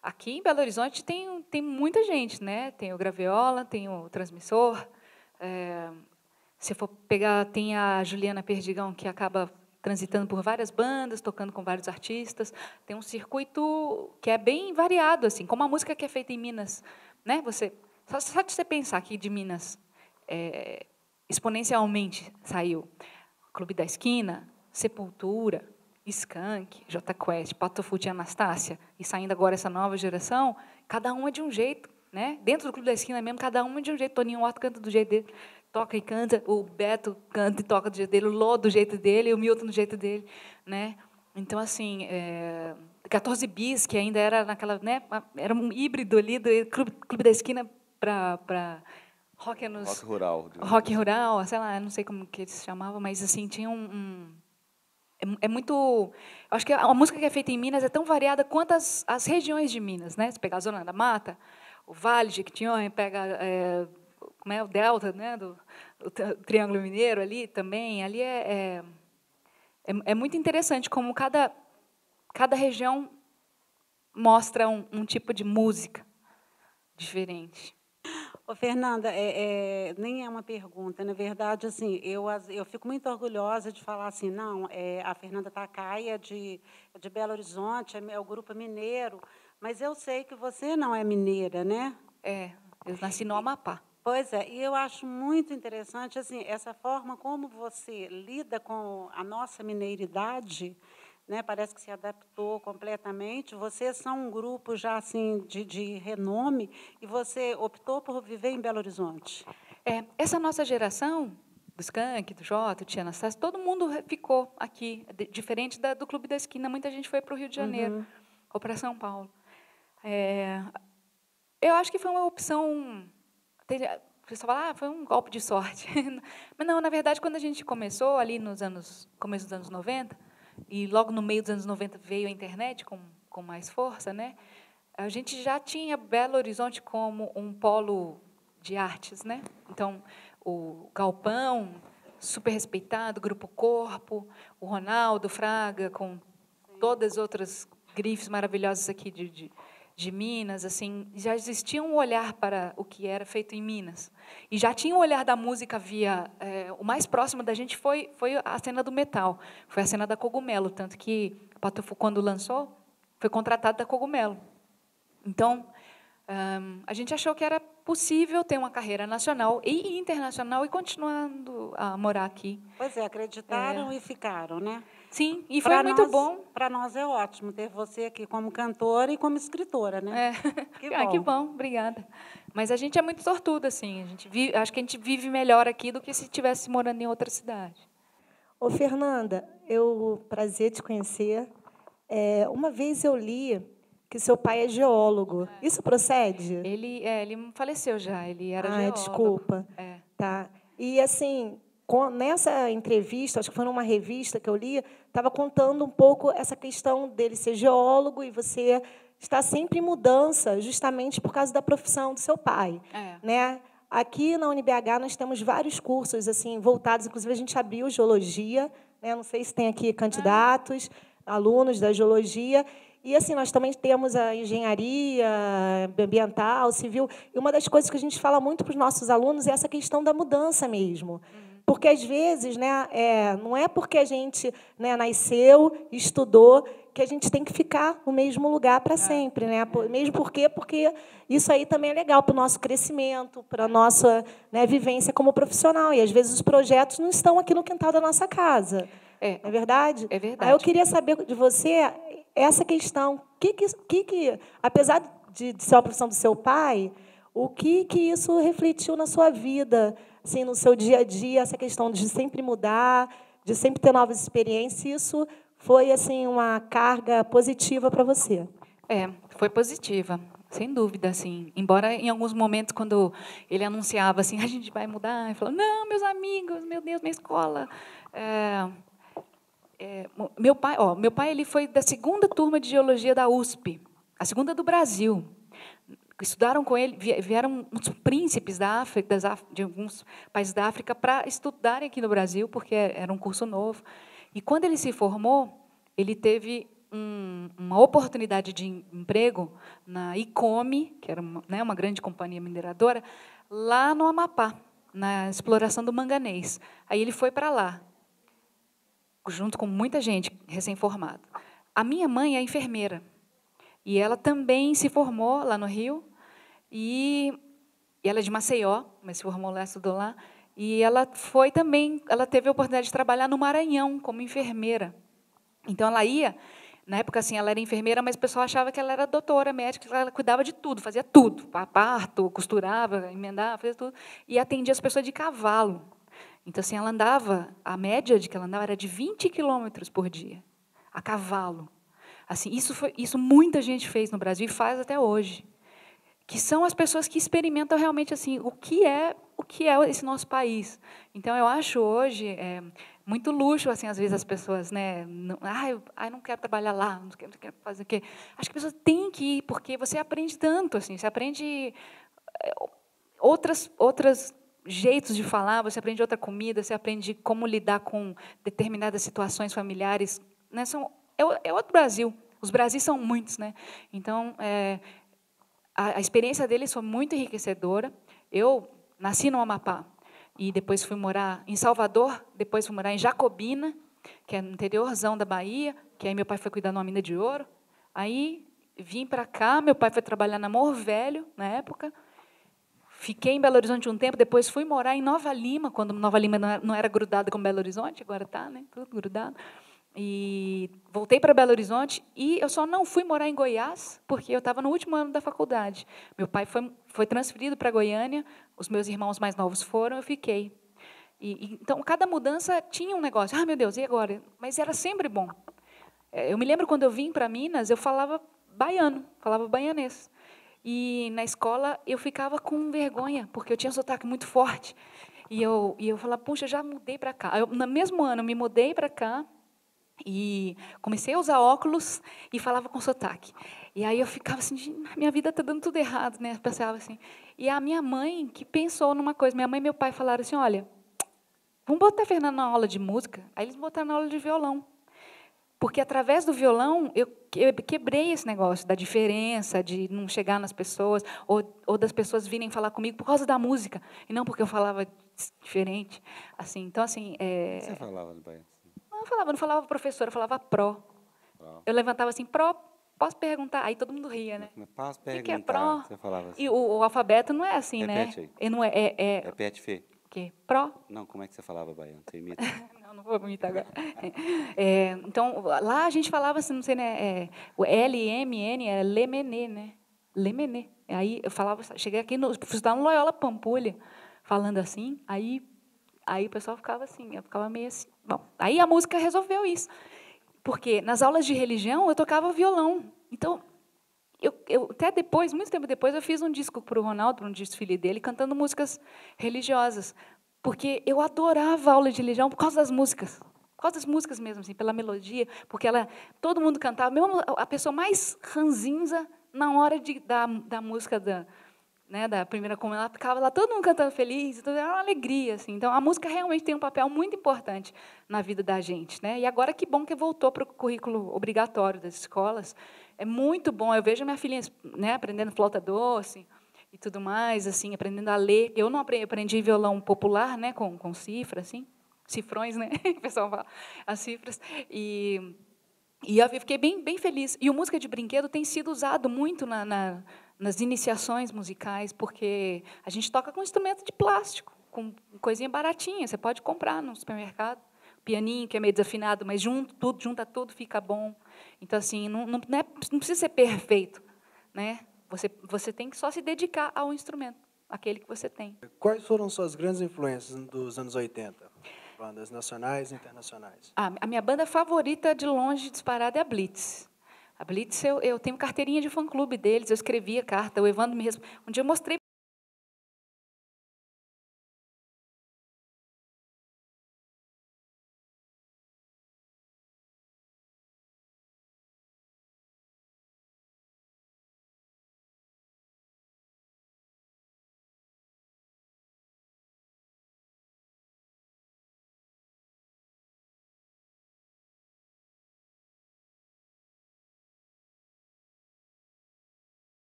Aqui em Belo Horizonte tem muita gente, né? Tem o Graviola, tem o Transmissor. Se for pegar, tem a Juliana Perdigão, que acaba transitando por várias bandas, tocando com vários artistas. Tem um circuito que é bem variado, assim, como a música que é feita em Minas, né? Só de você pensar que de Minas exponencialmente saiu Clube da Esquina, Sepultura, Skank, Jota Quest, Patofuti e Anastácia, e saindo agora essa nova geração, cada um é de um jeito, né? Dentro do Clube da Esquina mesmo, cada um é de um jeito. Toninho Horta canta do jeito dele, toca e canta, o Beto canta e toca do jeito dele, o Lô do jeito dele, e o Milton do jeito dele, né? Então, assim, 14 Bis, que ainda era naquela, né? Era um híbrido ali do Clube da Esquina para rock rural. Rock rural, sei lá, não sei como que eles chamavam, mas assim, tinha é muito... Eu acho que a música que é feita em Minas é tão variada quanto as regiões de Minas, né? Você pega a Zona da Mata, o Vale de Jequitinhonha, pega como é o Delta, né? do Triângulo Mineiro ali também. Ali é muito interessante como cada região mostra um tipo de música diferente. Ô, Fernanda, nem é uma pergunta, na verdade, assim, eu fico muito orgulhosa de falar assim, não, a Fernanda Takai é de Belo Horizonte, é o grupo mineiro, mas eu sei que você não é mineira, né? Eu nasci no Amapá. Pois é, e eu acho muito interessante assim, essa forma como você lida com a nossa mineiridade, né, parece que se adaptou completamente. Vocês são um grupo já assim de renome e você optou por viver em Belo Horizonte. Essa nossa geração, do Skank, do Jota, do Tia Anastácia, todo mundo ficou aqui, diferente do Clube da Esquina. Muita gente foi para o Rio de Janeiro ou para São Paulo. Eu acho que foi uma opção... O pessoal fala, foi um golpe de sorte. Mas, não, na verdade, quando a gente começou, ali começo dos anos 90, e logo no meio dos anos 90 veio a internet com mais força, né? A gente já tinha Belo Horizonte como um polo de artes, né? Então, o Galpão, super respeitado, Grupo Corpo, o Ronaldo Fraga, com todas as outras grifes maravilhosas aqui de Minas, assim, já existia um olhar para o que era feito em Minas. E já tinha um olhar da música via... o mais próximo da gente foi a cena do metal, foi a cena da Cogumelo, tanto que Patofu, quando lançou, foi contratado da Cogumelo. Então, a gente achou que era possível ter uma carreira nacional e internacional e continuando a morar aqui. Pois é, acreditaram e ficaram, né? Sim, e foi muito bom. Para nós é ótimo ter você aqui como cantora e como escritora, né? Que bom. Que bom, obrigada. Mas a gente é muito sortuda, assim. Acho que a gente vive melhor aqui do que se estivesse morando em outra cidade. Ô, Fernanda, prazer te conhecer. Uma vez eu li que seu pai é geólogo. Isso procede? Ele faleceu já, ele era geólogo. Desculpa. Tá. E, assim, nessa entrevista, acho que foi numa revista que eu li, estava contando um pouco essa questão dele ser geólogo e você está sempre em mudança, justamente por causa da profissão do seu pai. Né? Aqui na UniBH nós temos vários cursos assim voltados, inclusive a gente abriu geologia, né? Não sei se tem aqui candidatos, alunos da geologia. E assim, nós também temos a engenharia ambiental, civil. E uma das coisas que a gente fala muito para os nossos alunos é essa questão da mudança mesmo. Porque, às vezes, né, não é porque a gente, né, nasceu, estudou, que a gente tem que ficar no mesmo lugar para sempre. Né? Mesmo porque isso aí também é legal para o nosso crescimento, para a nossa, né, vivência como profissional. E, às vezes, os projetos não estão aqui no quintal da nossa casa. Não é verdade? É verdade. Aí eu queria saber de você essa questão. Apesar de ser a profissão do seu pai, o que isso refletiu na sua vida, assim, no seu dia a dia, essa questão de sempre mudar, de sempre ter novas experiências, isso foi assim uma carga positiva para você? Foi positiva, sem dúvida, assim. Embora em alguns momentos, quando ele anunciava assim, a gente vai mudar, ele falou, não, meus amigos, meu Deus, minha escola. Meu pai ele foi da segunda turma de geologia da USP, a segunda do Brasil. Estudaram com ele, vieram uns príncipes da África, de alguns países da África, para estudarem aqui no Brasil, porque era um curso novo. E quando ele se formou, ele teve uma oportunidade de emprego na ICOME, que era uma grande companhia mineradora, lá no Amapá, na exploração do manganês. Aí ele foi para lá, junto com muita gente recém-formada. A minha mãe é enfermeira, e ela também se formou lá no Rio, e ela é de Maceió, mas se formou lá, estudou lá, e ela teve a oportunidade de trabalhar no Maranhão como enfermeira. Então, ela ia, na época, assim, ela era enfermeira, mas o pessoal achava que ela era doutora, médica, ela cuidava de tudo, fazia tudo, parto, costurava, emendava, fazia tudo, e atendia as pessoas de cavalo. Então, assim, ela andava, a média de que ela andava era de 20 quilômetros por dia, a cavalo. Assim, isso muita gente fez no Brasil e faz até hoje, que são as pessoas que experimentam realmente assim o que é esse nosso país. Então, eu acho hoje muito luxo, assim, às vezes as pessoas, né, eu não quero trabalhar lá, não quero fazer o quê. Acho que a pessoa tem que ir, porque você aprende tanto, assim, você aprende outras jeitos de falar, você aprende outra comida, você aprende como lidar com determinadas situações familiares, né? É outro Brasil. Os Brasis são muitos, né? Então, a experiência deles foi muito enriquecedora. Eu nasci no Amapá e depois fui morar em Salvador, depois fui morar em Jacobina, que é no interiorzão da Bahia, que aí meu pai foi cuidar de uma mina de ouro. Aí vim para cá, meu pai foi trabalhar na Morro Velho, na época. Fiquei em Belo Horizonte um tempo, depois fui morar em Nova Lima, quando Nova Lima não era grudada com Belo Horizonte, agora está, né, tudo grudado. E voltei para Belo Horizonte e eu só não fui morar em Goiás porque eu estava no último ano da faculdade. Meu pai foi transferido para Goiânia, os meus irmãos mais novos foram, eu fiquei. Então, cada mudança tinha um negócio. Meu Deus, e agora? Mas era sempre bom. Eu me lembro quando eu vim para Minas, eu falava baiano, falava baianês. E na escola eu ficava com vergonha, porque eu tinha um sotaque muito forte. E eu falava, puxa, já mudei para cá. No mesmo ano, eu me mudei para cá, e comecei a usar óculos e falava com sotaque. E aí eu ficava assim, minha vida está dando tudo errado, né? Eu pensava assim. E a minha mãe que pensou numa coisa, minha mãe e meu pai falaram assim, olha, vamos botar a Fernanda na aula de música? Aí eles botaram na aula de violão. Porque, através do violão, eu quebrei esse negócio da diferença, de não chegar nas pessoas, ou das pessoas virem falar comigo por causa da música, e não porque eu falava diferente. Assim, então, assim... Você falava no baiano? Não falava professora, eu falava pró. Eu levantava assim, pró, posso perguntar? Aí todo mundo ria, né? Posso perguntar? O que é pró? Você falava assim. E o alfabeto não é assim, Repete né? aí. Não Repete, Fê. O quê? Pró? Não, como é que você falava baiano? Você imita? Não vou imitar agora. Então, lá a gente falava assim, não sei, né? O L-M-N era Lemenê, né? Lemenê. Aí eu falava, cheguei aqui, fui estudar no Loyola Pampulha, falando assim, aí o pessoal ficava assim, eu ficava meio assim. Bom, aí a música resolveu isso. Porque nas aulas de religião eu tocava violão. Então, eu até depois, muito tempo depois, eu fiz um disco para o Ronaldo, para um desfile dele, cantando músicas religiosas. Porque eu adorava a aula de religião por causa das músicas. Por causa das músicas mesmo, assim, pela melodia, porque todo mundo cantava, mesmo a pessoa mais ranzinza, na hora da música da primeira comunhão, ela ficava lá, todo mundo cantando feliz, então era uma alegria. Assim. Então, a música realmente tem um papel muito importante na vida da gente. Né? E agora, que bom que voltou para o currículo obrigatório das escolas. É muito bom. Eu vejo minha filhinha, né, aprendendo flauta doce e tudo mais, assim, aprendendo a ler. Eu não aprendi violão popular, né, com cifra, assim, cifrões, né, o pessoal fala, as cifras. E eu fiquei bem feliz. E o música de brinquedo tem sido usado muito nas iniciações musicais, porque a gente toca com instrumento de plástico, com coisinha baratinha, você pode comprar no supermercado. Pianinho, que é meio desafinado, mas junta tudo, fica bom. Então, assim, não precisa ser perfeito. Né? Você tem que só se dedicar ao instrumento, aquele que você tem. Quais foram suas grandes influências dos anos 80? Bandas nacionais e internacionais. A minha banda favorita, de longe, disparada, é a Blitz. A Blitz, eu tenho carteirinha de fã-clube deles, eu escrevia carta, o Evandro me respondeu. Um dia eu mostrei